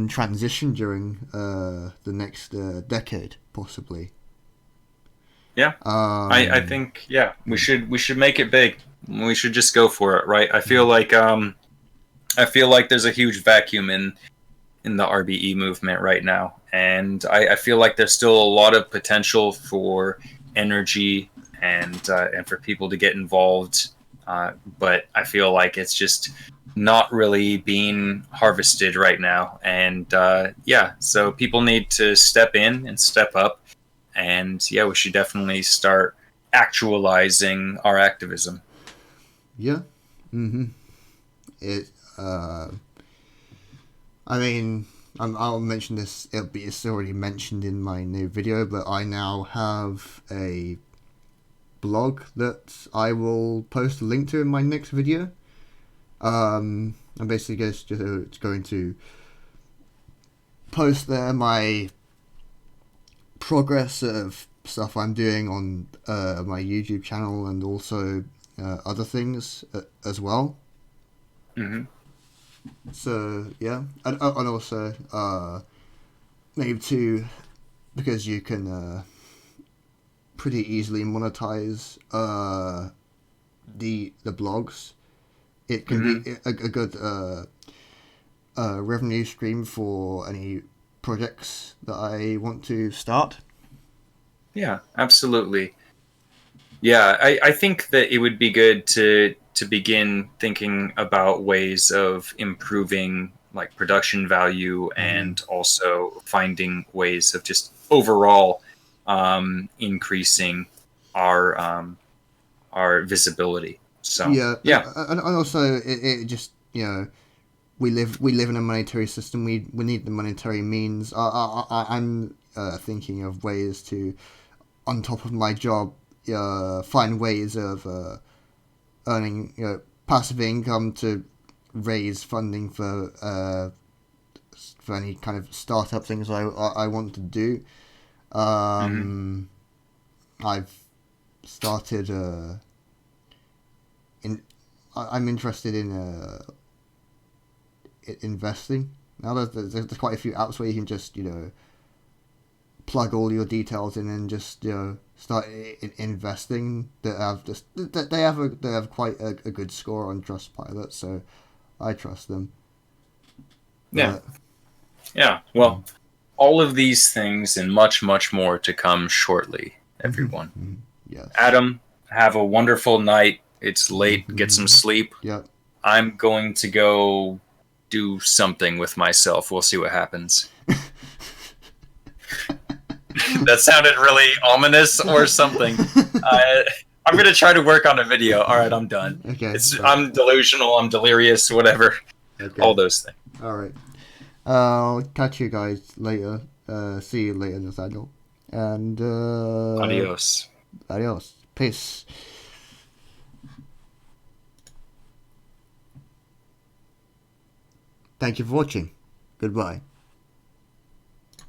transition during the next decade, possibly. Yeah, I think we should make it big. We should just go for it, right? I feel like there's a huge vacuum in the RBE movement right now, and I feel like there's still a lot of potential for energy and for people to get involved, but I feel like it's just not really being harvested right now, and so people need to step in and step up. And yeah, we should definitely start actualizing our activism. Yeah. Mm-hmm. It. I mean, I'll mention this. It's already mentioned in my new video, but I now have a blog that I will post a link to in my next video. I'm basically just going to post there my progress of stuff I'm doing on my YouTube channel and also other things as well. Mm-hmm. So yeah, and also maybe too, because you can pretty easily monetize the blogs. It can be a good revenue stream for any projects that I want to start. Yeah, absolutely. Yeah, I think that it would be good to begin thinking about ways of improving like production value and also finding ways of just overall increasing our visibility. So Yeah, yeah, and also it just we live in a monetary system. We need the monetary means. I'm thinking of ways to, on top of my job, find ways of earning passive income to raise funding for any kind of startup things I want to do. I've started I'm interested in investing. Now there's quite a few apps where you can just plug all your details in and just start investing. That have just they have quite a good score on Trustpilot, so I trust them. yeah, But, yeah. Well, all of these things and much, much more to come shortly, everyone. yes. Adam, have a wonderful night. It's late. Get some sleep. Yep. I'm going to go do something with myself. We'll see what happens. That sounded really ominous or something. I'm going to try to work on a video. All right, I'm done. Okay. I'm delusional. I'm delirious. Whatever. Okay. All those things. All right. I'll catch you guys later. See you later, Nathaniel. And Adios. Adios. Peace. Thank you for watching. Goodbye.